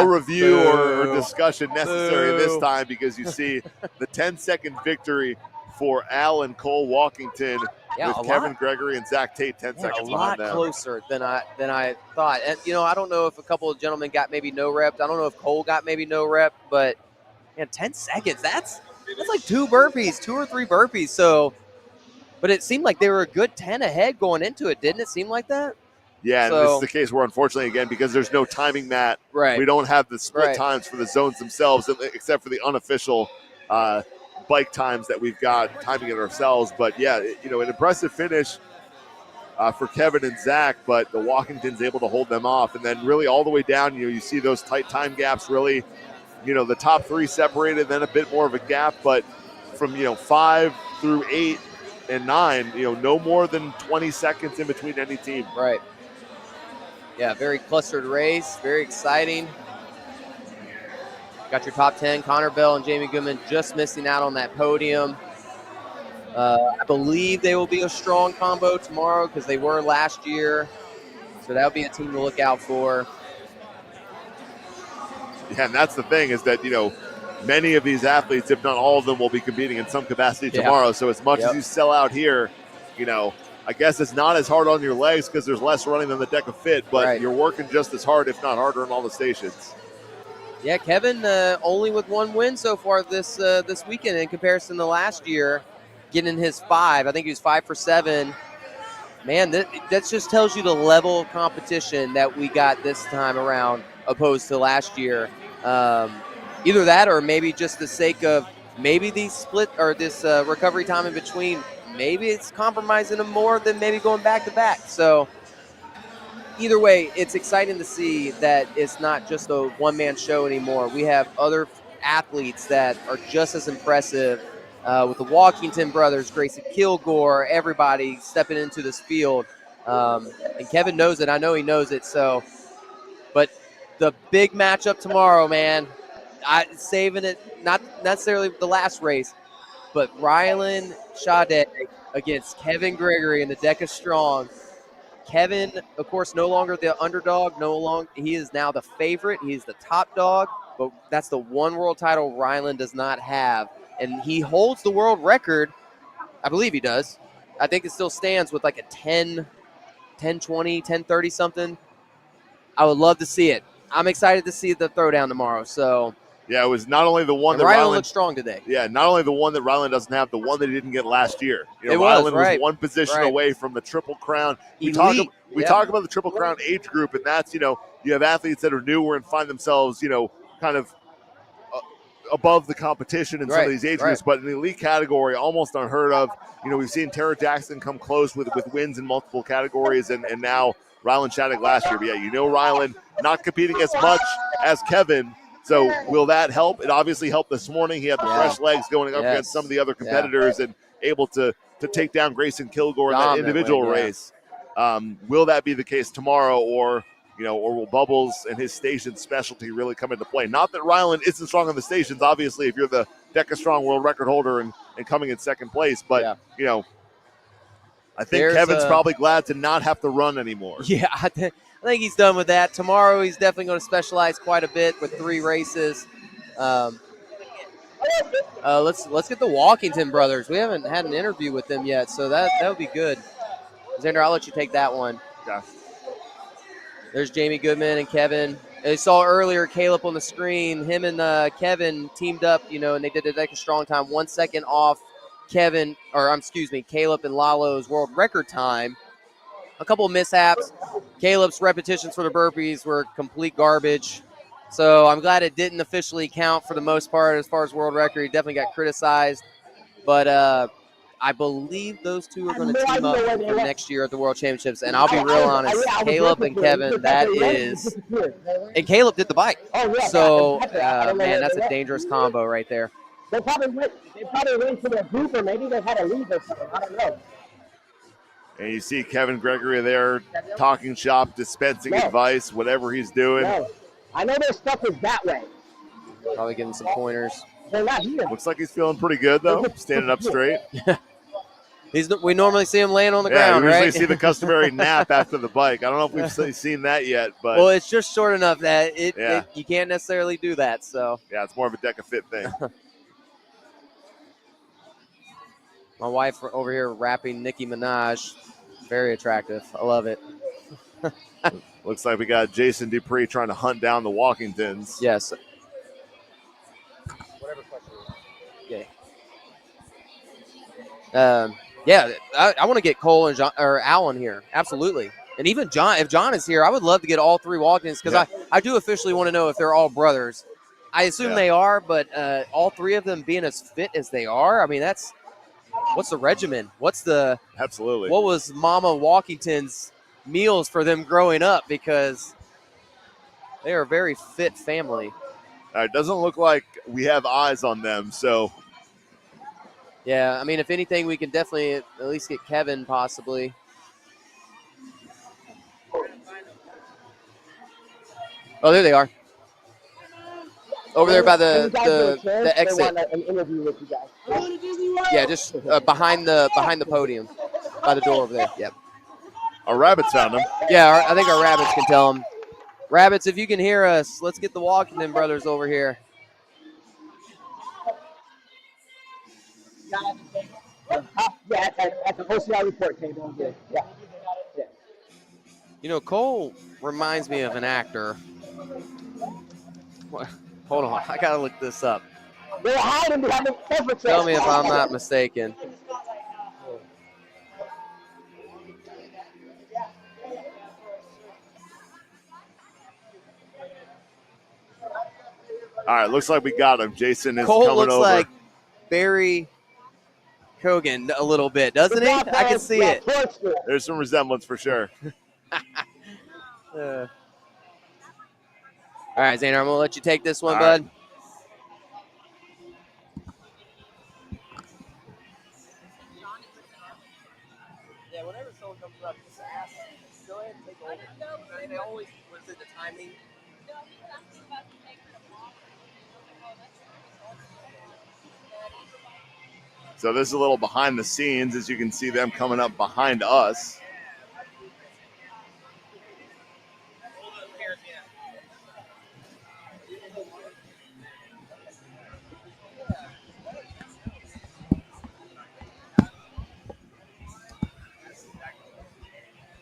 review or discussion necessary this time, because you see the 10-second victory for Alan Cole Walkington with Kevin Gregory and Zach Tate 10 seconds behind them. A lot closer than I thought. And, I don't know if a couple of gentlemen got maybe no rep. I don't know if Cole got maybe no rep, but 10 seconds, that's like 2 or 3 burpees. So, but it seemed like they were a good 10 ahead going into it, didn't it seem like that? Yeah, and this is the case where, unfortunately, again, because there's no timing mat, we don't have the split times for the zones themselves, except for the unofficial bike times that we've got timing it ourselves. But yeah, an impressive finish for Kevin and Zach, but the Walkington's able to hold them off. And then really all the way down, you see those tight time gaps really, the top 3 separated, then a bit more of a gap, but from, 5 through 8 and 9, no more than 20 seconds in between any team. Right. Yeah, very clustered race, very exciting. Got your top 10, Connor Bell and Jamie Goodman just missing out on that podium. I believe they will be a strong combo tomorrow, because they were last year. So that'll be a team to look out for. Yeah, and that's the thing, is that, many of these athletes, if not all of them, will be competing in some capacity tomorrow. So as much as you sell out here, I guess it's not as hard on your legs because there's less running than the DEKA Fit, but you're working just as hard, if not harder, on all the stations. Yeah, Kevin only with 1 win so far this weekend in comparison to last year, getting his 5. I think he was 5 for 7. Man, that just tells you the level of competition that we got this time around opposed to last year. Either that, or maybe just the sake of maybe these split or this recovery time in between, maybe it's compromising them more than maybe going back to back. So either way, it's exciting to see that it's not just a one-man show anymore. We have other athletes that are just as impressive with the Walkington brothers, Grayson Kilgore, everybody stepping into this field. And Kevin knows it. I know he knows it. So, but the big matchup tomorrow, man, saving it, not necessarily the last race, but Rylan Sade against Kevin Gregory in the DEKA Strong. Kevin, of course, no longer the underdog. He is now the favorite. He's the top dog, but that's the one world title Rylan does not have. And he holds the world record. I believe he does. I think it still stands with like a 10-20, 10-30 something. I would love to see it. I'm excited to see the throwdown tomorrow. So yeah, it was not only the one that Rylan looked strong today. Yeah, not only the one that Rylan doesn't have, the one that he didn't get last year. Rylan was one position away from the Triple Crown. We talk about the Triple Crown age group, and that's, you have athletes that are newer and find themselves, kind of above the competition in some of these age groups, but in the elite category, almost unheard of. We've seen Tara Jackson come close with wins in multiple categories, and now Rylan Shattuck last year. But yeah, Rylan not competing as much as Kevin. So will that help? It obviously helped this morning. He had the fresh legs going up against some of the other competitors and able to take down Grayson Kilgore in that individual race. Will that be the case tomorrow, or will Bubbles and his station specialty really come into play? Not that Ryland isn't strong on the stations, obviously, if you're the DEKA Strong world record holder and coming in second place, but I think Kevin's probably glad to not have to run anymore. Yeah, I think he's done with that. Tomorrow he's definitely going to specialize quite a bit with 3 races. Let's get the Walkington brothers. We haven't had an interview with them yet, so that would be good. Xander, I'll let you take that one. Yeah. There's Jamie Goodman and Kevin. I saw earlier Caleb on the screen. Him and Kevin teamed up, and they did a DEKA Strong time, 1 second off Caleb and Lalo's world record time. A couple of mishaps. Caleb's repetitions for the burpees were complete garbage. So I'm glad it didn't officially count for the most part as far as world record. He definitely got criticized. But I believe those two are going to team up for next year at the World Championships. And I'll be real honest, Caleb and Kevin, that is – and Caleb did the bike. So, man, that's a dangerous combo right there. They probably went to their group, or maybe they had a leave or something. I don't know. And you see Kevin Gregory there talking shop, dispensing advice, whatever he's doing. No. I know their stuff is that way. Probably giving some pointers. They're not here. Looks like he's feeling pretty good, though, standing up straight. We normally see him laying on the ground, we usually right? see the customary nap after the bike. I don't know if we've seen that yet. But well, it's just short enough that you can't necessarily do that. So yeah, it's more of a DEKA Fit thing. My wife over here rapping Nicki Minaj. Very attractive. I love it. Looks like we got Jason Dupree trying to hunt down the Walkingtons. Yes. Whatever question. Okay. I want to get Cole and Alan here. Absolutely. And even John, if John is here, I would love to get all 3 Walkingtons because I do officially want to know if they're all brothers. I assume they are, but all 3 of them being as fit as they are, I mean, what's the regimen? Absolutely. What was Mama Walkington's meals for them growing up? Because they are a very fit family. It doesn't look like we have eyes on them, so. Yeah, I mean, if anything, we can definitely at least get Kevin possibly. Oh, there they are. Over there by the exit. An interview with you guys. Yeah, just behind the podium, by the door over there. Yep. Our rabbits found them. Yeah, I think our rabbits can tell them. Rabbits, if you can hear us, let's get the Walkington brothers over here. Yeah, at the OCR report table. Yeah. Cole reminds me of an actor. Hold on, I gotta look this up. They're hiding behind the cover. Tell me if I'm not mistaken. All right, looks like we got him. Jason is Cole coming over. Cole looks like Barry Kogan a little bit, doesn't he? I can see it. There's some resemblance for sure. All right, Xander, I'm going to let you take this one, All bud. Right. Yeah, whenever someone comes up, just ask. Go ahead and take over. They always, was it the timing? So this is a little behind the scenes, as you can see them coming up behind us.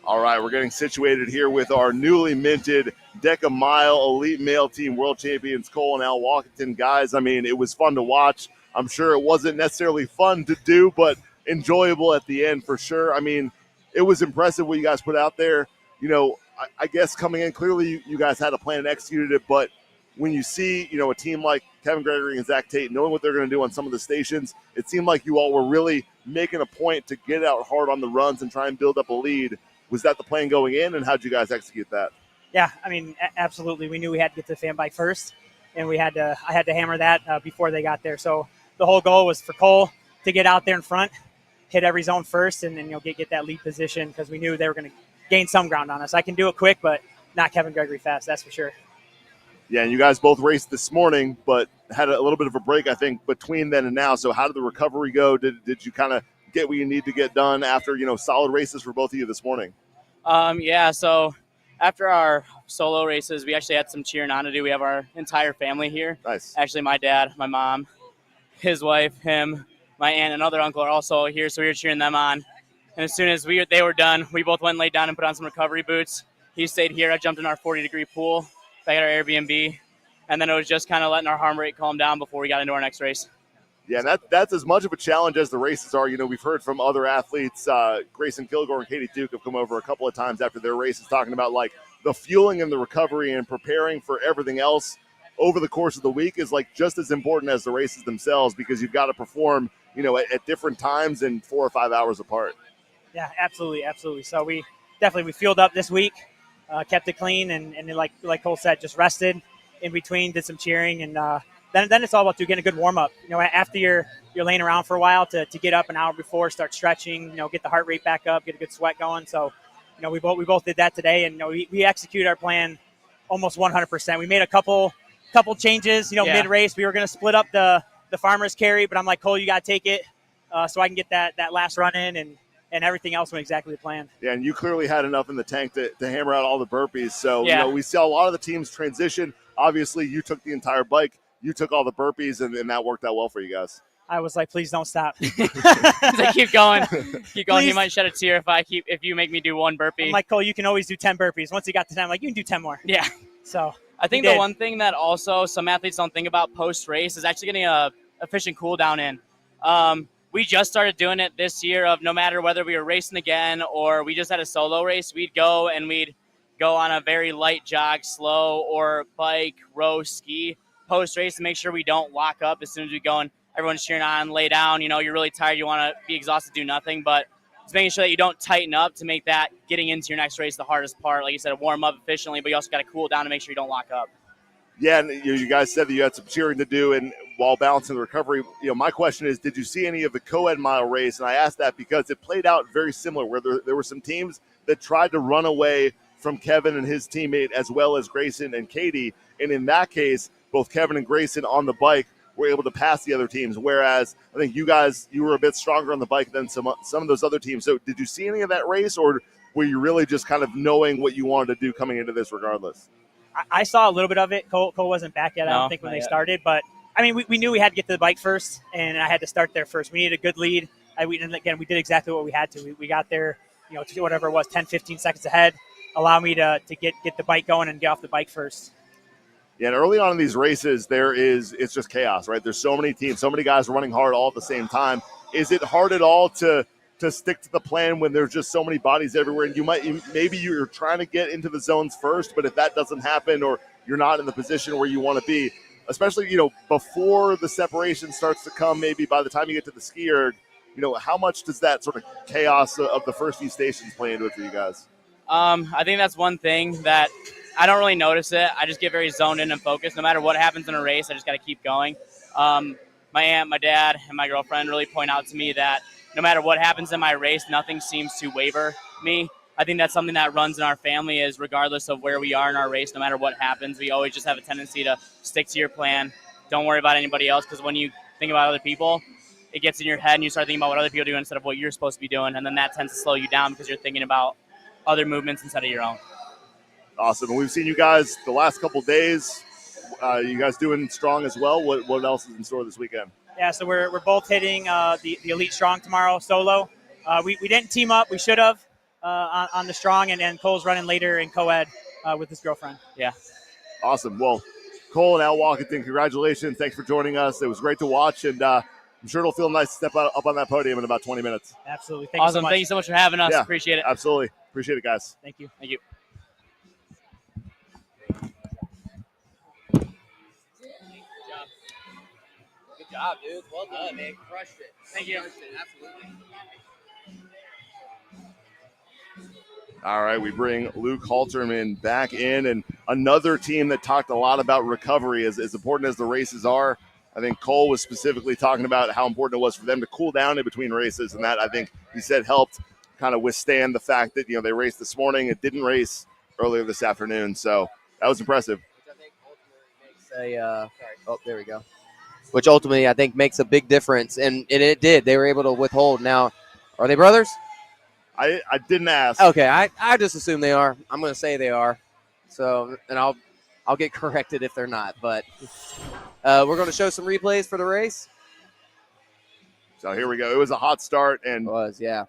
All right, we're getting situated here with our newly minted DEKA Mile Elite Male Team World Champions, Cole and Al Walkington. Guys, I mean, it was fun to watch. I'm sure it wasn't necessarily fun to do, but enjoyable at the end for sure. I mean, it was impressive what you guys put out there. I guess coming in, clearly you guys had a plan and executed it, but when you see, a team like Kevin Gregory and Zach Tate, knowing what they're going to do on some of the stations, it seemed like you all were really making a point to get out hard on the runs and try and build up a lead. Was that the plan going in, and how'd you guys execute that? Yeah, I mean, absolutely. We knew we had to get to the fan bike first, and I had to hammer that before they got there. So the whole goal was for Cole to get out there in front, hit every zone first and then get that lead position because we knew they were going to gain some ground on us. I can do it quick, but not Kevin Gregory fast, that's for sure. Yeah, and you guys both raced this morning, but had a little bit of a break, I think, between then and now. So how did the recovery go? Did you kind of get what you need to get done after, solid races for both of you this morning? Yeah, so after our solo races, we actually had some cheering on to do. We have our entire family here. Nice. Actually, my dad, my mom, his wife, him, my aunt, and another uncle are also here, so we were cheering them on. And as soon as they were done, we both went and laid down and put on some recovery boots. He stayed here. I jumped in our 40-degree pool back at our Airbnb. And then it was just kind of letting our heart rate calm down before we got into our next race. Yeah, and that's as much of a challenge as the races are. We've heard from other athletes, Grayson Kilgore and Katie Duke have come over a couple of times after their races talking about, like, the fueling and the recovery and preparing for everything else over the course of the week is, like, just as important as the races themselves because you've got to perform, at different times and 4 or 5 hours apart. Yeah, absolutely. So we fueled up this week, kept it clean, and like Cole said, just rested in between, did some cheering, and then it's all about getting a good warm up. After you're laying around for a while to get up an hour before, start stretching, get the heart rate back up, get a good sweat going. So, we both did that today, and we executed our plan almost 100%. We made a couple changes, mid race. We were going to split up the farmer's carry, but I'm like, Cole, you got to take it so I can get that last run in, and everything else went exactly the plan. Yeah, and you clearly had enough in the tank to hammer out all the burpees. So, we saw a lot of the teams transition. Obviously, you took the entire bike. You took all the burpees, and that worked out well for you guys. I was like, please don't stop. Like, keep going. Keep going. Please. He might shed a tear if you make me do one burpee. I'm like, Cole, you can always do 10 burpees. Once he got to 10, I'm like, you can do 10 more. Yeah. So I think the one thing that also some athletes don't think about post-race is actually getting a efficient cool down in. We just started doing it this year of no matter whether we were racing again or we just had a solo race, we'd go on a very light jog, slow, or bike, row, ski post-race to make sure we don't lock up as soon as we go and everyone's cheering on, lay down. You're really tired. You want to be exhausted, do nothing. But it's making sure that you don't tighten up to make that getting into your next race the hardest part. Like you said, warm up efficiently, but you also got to cool down to make sure you don't lock up. Yeah, and you guys said that you had some cheering to do and while balancing the recovery. My question is, did you see any of the co-ed mile race? And I asked that because it played out very similar, where there were some teams that tried to run away from Kevin and his teammate as well as Grayson and Katie. And in that case, both Kevin and Grayson on the bike were able to pass the other teams, whereas I think you were a bit stronger on the bike than some of those other teams. So did you see any of that race, or were you really just kind of knowing what you wanted to do coming into this regardless? I saw a little bit of it. Cole wasn't back yet, I don't think, when they started. But, I mean, we knew we had to get to the bike first, and I had to start there first. We needed a good lead. And again, we did exactly what we had to. We got there, to whatever it was, 10, 15 seconds ahead. Allow me to get the bike going and get off the bike first. Yeah, and early on in these races, it's just chaos, right? There's so many teams, so many guys running hard all at the same time. Is it hard at all to stick to the plan when there's just so many bodies everywhere? And maybe you're trying to get into the zones first, but if that doesn't happen or you're not in the position where you want to be, especially, before the separation starts to come, maybe by the time you get to the ski erg, how much does that sort of chaos of the first few stations play into it for you guys? I think that's one thing that I don't really notice it. I just get very zoned in and focused. No matter what happens in a race, I just got to keep going. My aunt, my dad, and my girlfriend really point out to me that no matter what happens in my race, nothing seems to waver me. I think that's something that runs in our family is regardless of where we are in our race, no matter what happens, we always just have a tendency to stick to your plan. Don't worry about anybody else, because when you think about other people, it gets in your head and you start thinking about what other people do instead of what you're supposed to be doing, and then that tends to slow you down because you're thinking about other movements instead of your own. Awesome. And we've seen you guys the last couple days. You guys doing strong as well. What else is in store this weekend? Yeah, so we're both hitting the Elite Strong tomorrow solo. We didn't team up. We should have on the Strong, and Cole's running later in co-ed with his girlfriend. Yeah. Awesome. Well, Cole and Al Walkington, congratulations. Thanks for joining us. It was great to watch, and I'm sure it'll feel nice to step up on that podium in about 20 minutes. Absolutely. Thank you so much. Thank you so much for having us. Yeah, appreciate it. Absolutely. Appreciate it, guys. Thank you. Thank you. Good job, dude. Well done, man. Crushed it. Thank you. Absolutely. All right, we bring Luke Halterman back in, and another team that talked a lot about recovery. As important as the races are, I think Cole was specifically talking about how important it was for them to cool down in between races, and that I think he said helped kind of withstand the fact that they raced this morning. It didn't race earlier this afternoon, so that was impressive. Which I think ultimately makes a there we go. Which ultimately I think makes a big difference, and it did. They were able to withhold. Now, are they brothers? I didn't ask. Okay, I just assume they are. I'm going to say they are. So, and I'll get corrected if they're not. But we're going to show some replays for the race. So here we go. It was a hot start, and it was, yeah.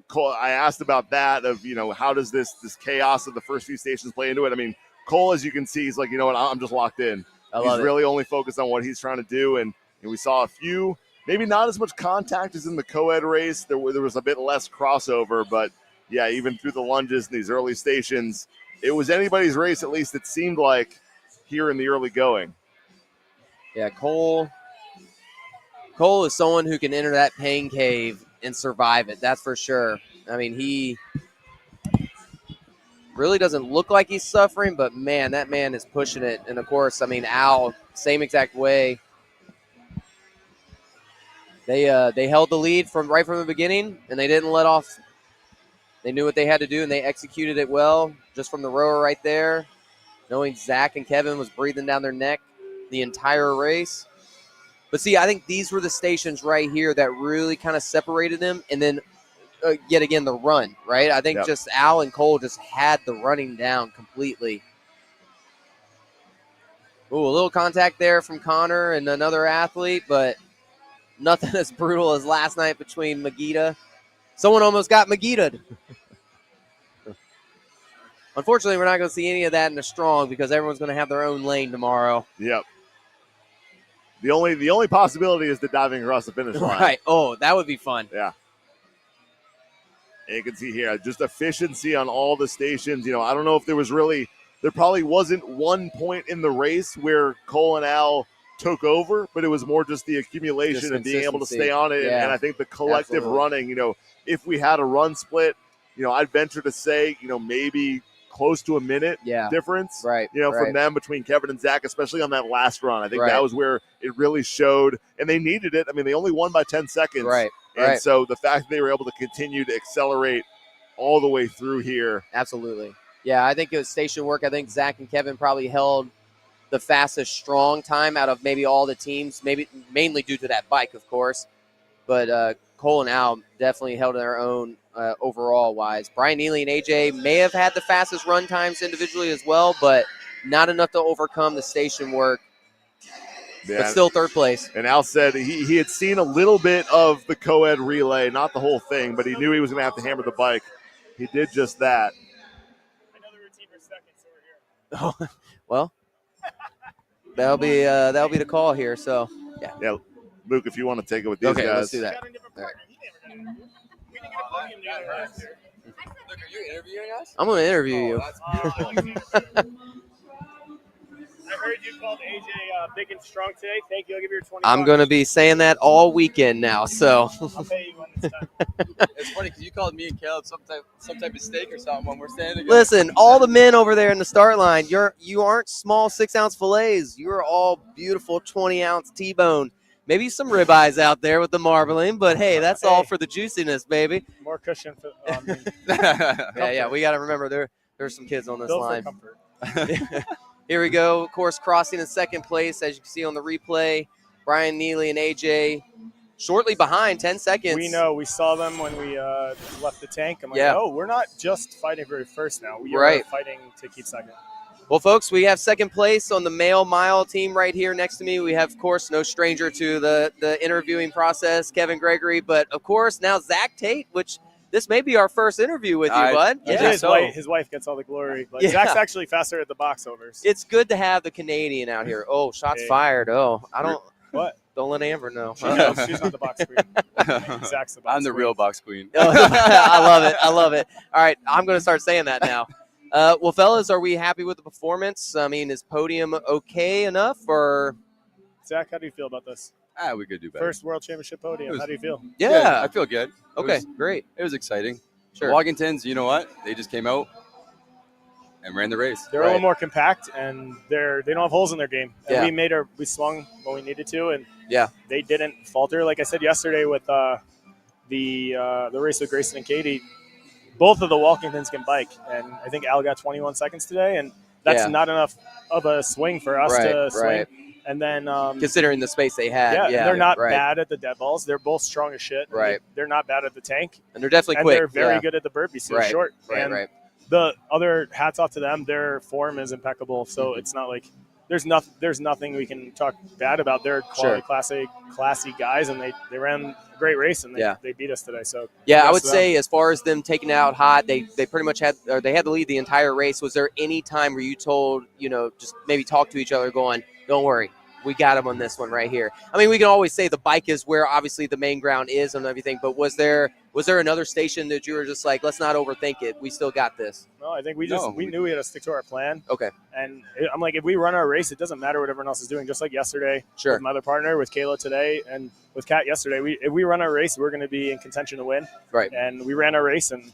Cole, I asked about that of how does this chaos of the first few stations play into it. I mean, Cole, as you can see, he's like, you know what, I'm just locked in. He's really only focused on what he's trying to do, and we saw a few, maybe not as much contact as in the co-ed race. There was a bit less crossover, but yeah, even through the lunges in these early stations, it was anybody's race, at least it seemed like, here in the early going. Yeah, Cole is someone who can enter that pain cave and survive it. That's for sure. I mean, he really doesn't look like he's suffering, but man, that man is pushing it. And of course, I mean, Al, same exact way. They held the lead right from the beginning, and they didn't let off. They knew what they had to do, and they executed it well, just from the rower right there, knowing Zach and Kevin was breathing down their neck the entire race. But see, I think these were the stations right here that really kind of separated them, and then yet again the run, right? I think just Al and Cole just had the running down completely. Ooh, a little contact there from Connor and another athlete, but nothing as brutal as last night between Magida. Someone almost got Magida'd. Unfortunately, we're not going to see any of that in the strong because everyone's going to have their own lane tomorrow. Yep. The only possibility is the diving across the finish line. Right. Oh, that would be fun. Yeah. And you can see here just efficiency on all the stations. I don't know if there probably wasn't one point in the race where Cole and Al took over, but it was more just the accumulation and being able to stay on it. Yeah. And I think the collective running, if we had a run split, I'd venture to say, maybe close to a minute difference, right? From them between Kevin and Zach, especially on that last run. I think that was where it really showed, and they needed it. I mean, they only won by 10 seconds. Right. And so the fact that they were able to continue to accelerate all the way through here. Absolutely. Yeah, I think it was station work. I think Zach and Kevin probably held the fastest strong time out of maybe all the teams, maybe mainly due to that bike, of course. But Cole and Al definitely held their own overall-wise. Brian Neely and AJ may have had the fastest run times individually as well, but not enough to overcome the station work. Yeah. But still third place. And Al said he had seen a little bit of the co-ed relay, not the whole thing, but he knew he was going to have to hammer the bike. He did just that. I know the routine for second, so we're here. Oh, well, that'll be the call here. So yeah, Luke, if you want to take it with these guys. Okay, let's do that. All right. Look, are you interviewing us? I'm going to interview you. I heard you called AJ big and strong today. Thank you. I'll give you your 20. I'm going to be saying that all weekend now. So I'll pay you when it's done. It's funny because you called me and Caleb some type of steak or something when we're standing together. Listen, all the men over there in the start line, you aren't small 6-ounce fillets. You're all beautiful 20-ounce T-bone. Maybe some ribeyes out there with the marbling, but hey, that's all for the juiciness, baby. More cushion for yeah. We got to remember there's some kids on this line. Here we go. Of course, crossing in second place, as you can see on the replay. Brian Neely and AJ shortly behind, 10 seconds. We know. We saw them when we left the tank. I'm like, oh, we're not just fighting for first now. We are fighting to keep second. Well, folks, we have second place on the male mile team right here next to me. We have, of course, no stranger to the interviewing process, Kevin Gregory. But, of course, now Zach Tate, which this may be our first interview with you, bud. His wife gets all the glory. But Zach's actually faster at the box overs. It's good to have the Canadian out here. Oh, shots fired. Oh, I don't – What? Don't let Amber know. She's not the box queen. Zach's the box I'm the real box queen. I love it. All right, I'm going to start saying that now. Well, fellas, are we happy with the performance? I mean, is podium okay enough, or Zach? How do you feel about this? We could do better. First World Championship podium. How do you feel? Yeah, I feel good. Okay, great. It was exciting. Sure. The Washingtons, you know what? They just came out and ran the race. They're a little more compact, and they don't have holes in their game. And Yeah. we swung when we needed to, and Yeah. they didn't falter. Like I said yesterday with the race with Grayson and Katie, both of the Walkingtons can bike, and I think Al got 21 seconds today, and that's not enough of a swing for us to swing. And then considering the space they had, they're not bad at the dead balls. They're both strong as shit. Right. They're not bad at the tank, and they're definitely and quick. They're very good at the burpees. Too, short. Right. The other hats off to them. Their form is impeccable. So it's not like there's nothing we can talk bad about. They're quality, classy guys, and they ran a great race, and they beat us today. So I would say as far as them taking it out hot, they pretty much had the lead the entire race. Was there any time where you told just maybe talk to each other, going, "Don't worry, we got them on this one right here"? I mean, we can always say the bike is where obviously the main ground is and everything, but was there another station that you were just like, let's not overthink it, we still got this? No, I think we knew we had to stick to our plan. Okay. And I'm like, if we run our race, it doesn't matter what everyone else is doing. Just like yesterday with my other partner, with Kayla today, and with Kat yesterday, if we run our race, we're going to be in contention to win. Right. And we ran our race, and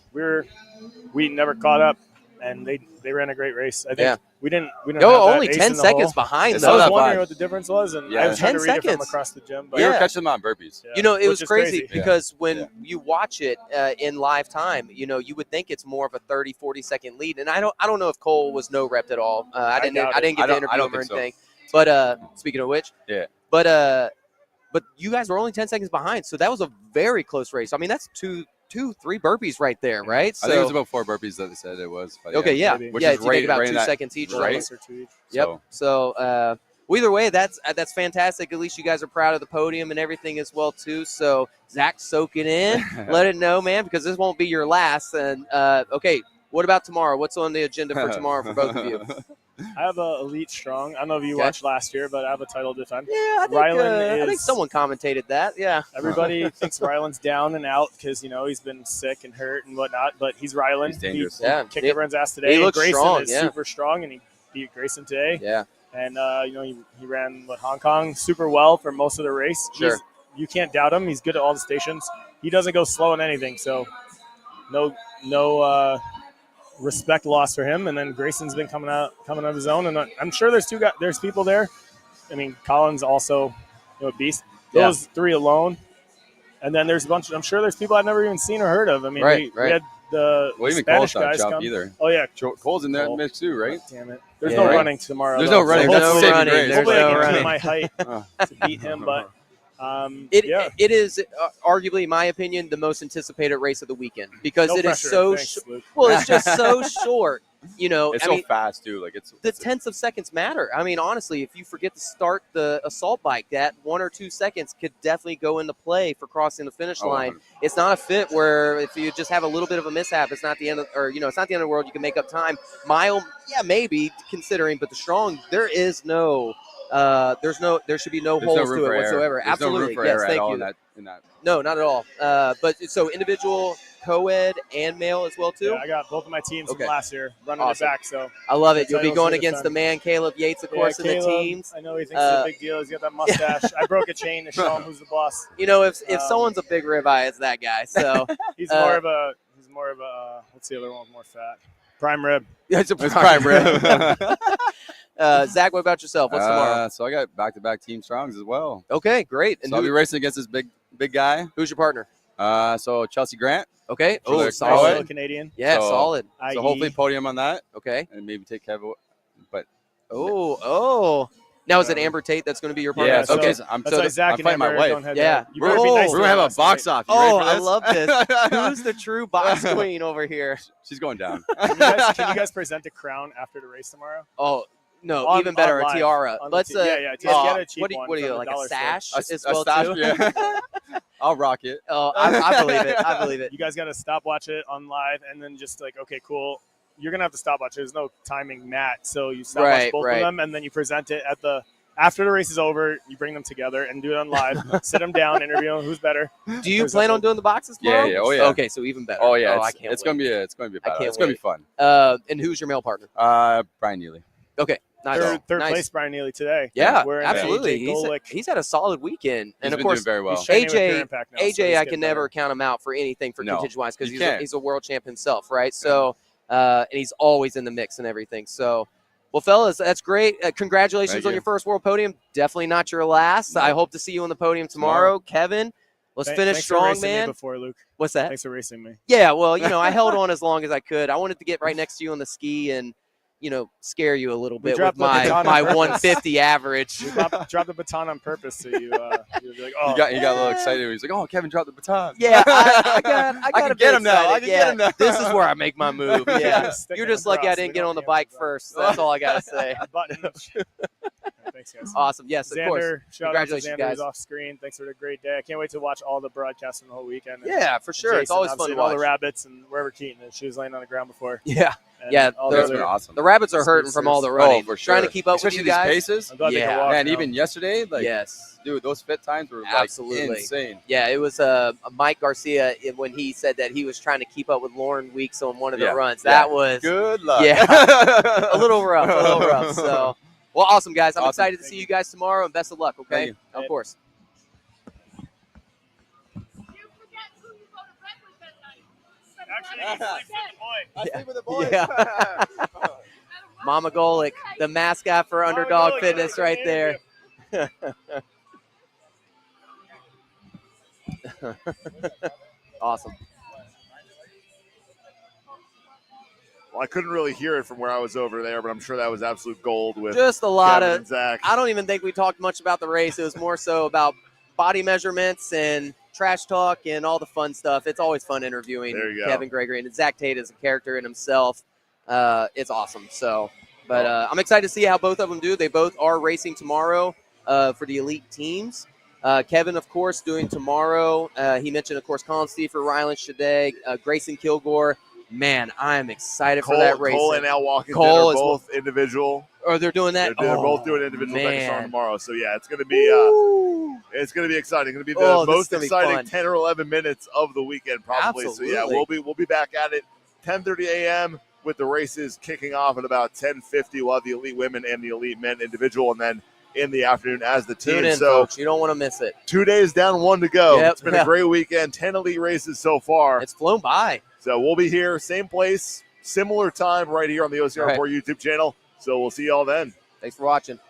we never caught up, and they ran a great race. I think we didn't. Only 10 seconds behind. I was wondering what the difference was, and I was trying to read it from across the gym. But you were catching them on burpees. Yeah. It was crazy because when you watch it in live time, you would think it's more of a 30, 40-second lead. And I don't know if Cole was no repped at all. I didn't get to interview him or anything. So. But speaking of which, but you guys were only 10 seconds behind, so that was a very close race. I mean, that's two, 3 burpees right there, right? So, I think it was about 4 burpees that they said it was. But which is right, about right 2 seconds each, right? Yep. So either way, that's fantastic. At least you guys are proud of the podium and everything as well too. So Zach, soak it in, let it know, man, because this won't be your last. And okay, what about tomorrow? What's on the agenda for tomorrow for both of you? I have a Elite Strong. I don't know if you watched last year, but I have a title defense. Yeah, I think someone commentated that. Yeah. Everybody thinks Ryland's down and out because, he's been sick and hurt and whatnot, but he's Ryland. He's dangerous. He kicked everyone's ass today. He looks Grayson strong, is super strong, and he beat Grayson today. Yeah. And, he ran Hong Kong super well for most of the race. Sure. You can't doubt him. He's good at all the stations. He doesn't go slow on anything, so no respect lost for him. And then Grayson's been coming out of his own, and I'm sure there's people there. I mean, Colin's also a beast. Those 3 alone, and then there's a bunch. I'm sure there's people I've never even seen or heard of. I mean, we had the Spanish guys come. Either. Oh yeah, Cole's in there mix too, right? Oh, damn it! There's no running tomorrow. There's no running. Hopefully I can keep my height to beat him, but. It is arguably, in my opinion, the most anticipated race of the weekend because it is so it's just so short. It's so fast too. Like it's tenths of seconds matter. I mean, honestly, if you forget to start the assault bike, that 1 or 2 seconds could definitely go into play for crossing the finish line. 100%. It's not a fit where if you just have a little bit of a mishap, it's not the end of, it's not the end of the world. You can make up time. Mile, maybe considering, but the Strong, there is no. There should be no holes to it whatsoever. There's Absolutely, no room for yes, error thank at all you. In that. No, not at all. But so individual, co-ed, and male as well too. Yeah, I got both of my teams from last year running it back. So I love it. You'll be going against the man Caleb Yates, of course, in the teams. I know he thinks it's a big deal. He's got that mustache. I broke a chain to show him who's the boss. If someone's a big ribeye, it's that guy. So he's more of a. What's the other one with more fat? Prime rib. It's a prime rib. Zach, what about yourself? What's tomorrow? So I got back-to-back Team Strongs as well. Okay, great. And I'll be racing against this big guy. Who's your partner? So Chelsea Grant. Okay. Oh, solid. Canadian. Yeah, solid. So hopefully podium on that. Okay. And maybe take Kevin. But now is it Amber Tate that's going to be your partner? Yeah. So okay. I'm fighting my wife. Yeah. We're gonna have a box off. I love this. Who's the true box queen over here? She's going down. Can you guys present a crown after the race tomorrow? Oh. No, even better, a tiara. Let's get a cheap what do you like, a sash as well too? Yeah. I'll rock it. Oh, I believe it. I believe it. You guys got to stopwatch it on live, and then just like, okay, cool. You're gonna have to stopwatch. There's no timing mat, so you stopwatch both of them, and then you present it after the race is over. You bring them together and do it on live. Sit them down, interview them. Who's better? Do you plan on doing the boxes tomorrow? Yeah. Oh yeah. Okay, so even better. Oh yeah. I can't. It's gonna be a battle. It's gonna be fun. And who's your male partner? Brian Neely. Okay. Nice. Third place, Brian Neely today. Yeah, absolutely. He's had a solid weekend, and of course, doing very well. AJ, I can never count him out for anything for contingent wise because he's a world champ himself, right? So and he's always in the mix and everything. So, well, fellas, that's great. Congratulations on your first world podium. Definitely not your last. I hope to see you on the podium tomorrow. Kevin, let's finish Thanks strong, for racing man. Me before, Luke. What's that? Thanks for racing me. Yeah, well, I held on as long as I could. I wanted to get right next to you on the ski and, scare you a little bit with my 150 average. We dropped the baton on purpose, so you'd be like, oh. You got a little excited. He's like, oh, Kevin dropped the baton. Yeah, I got can get him now. I can get him now. This is where I make my move. Yeah, you're just lucky I didn't get on the bike first. That's all I got to say. Thanks, guys. Awesome. Yes, of course. Congratulations, guys. Off screen. Thanks for the great day. I can't wait to watch all the broadcasts from the whole weekend. Yeah, for sure. Jason, it's always fun to watch. All the rabbits and wherever Keaton is. She was laying on the ground before. Yeah. That's been awesome. The rabbits are hurting from all the running. For sure. Trying to keep up Especially with you guys. These paces. Yeah. Man, even yesterday, yes. Dude, those fit times were absolutely insane. Yeah, it was Mike Garcia when he said that he was trying to keep up with Lauren Weeks on one of the runs. That was good luck. Yeah, a little rough. So, well, awesome, guys. I'm excited to see you guys tomorrow, and best of luck. Okay, of course. I sleep with the boys. Yeah. Mama Golick, the mascot for Underdog Fitness right there. Awesome. Well, I couldn't really hear it from where I was over there, but I'm sure that was absolute gold with just a lot Kevin of and Zach. I don't even think we talked much about the race. It was more so about body measurements and trash talk and all the fun stuff. It's always fun interviewing Kevin Gregory, and Zach Tate is a character in himself. It's awesome. So, but I'm excited to see how both of them do. They both are racing tomorrow for the elite teams. Kevin, of course, doing tomorrow. He mentioned, of course, Colin Steefer, Rylan Shadegg, Grayson Kilgore. Man, I'm excited for that race. Cole and Al Walkington are both individual. Oh, they're doing that? They're both doing individual DEKA tomorrow. So, yeah, it's going to be exciting. It's going to be the most exciting 10 or 11 minutes of the weekend probably. Absolutely. So, yeah, we'll be back at it 10:30 a.m. with the races kicking off at about 10:50. We'll have the elite women and the elite men individual, and then in the afternoon as the team. Tune in, folks. You don't want to miss it. 2 days down, 1 to go. Yep. It's been a great weekend. 10 elite races so far. It's flown by. So we'll be here, same place, similar time right here on the OCR Report YouTube channel. So we'll see you all then. Thanks for watching.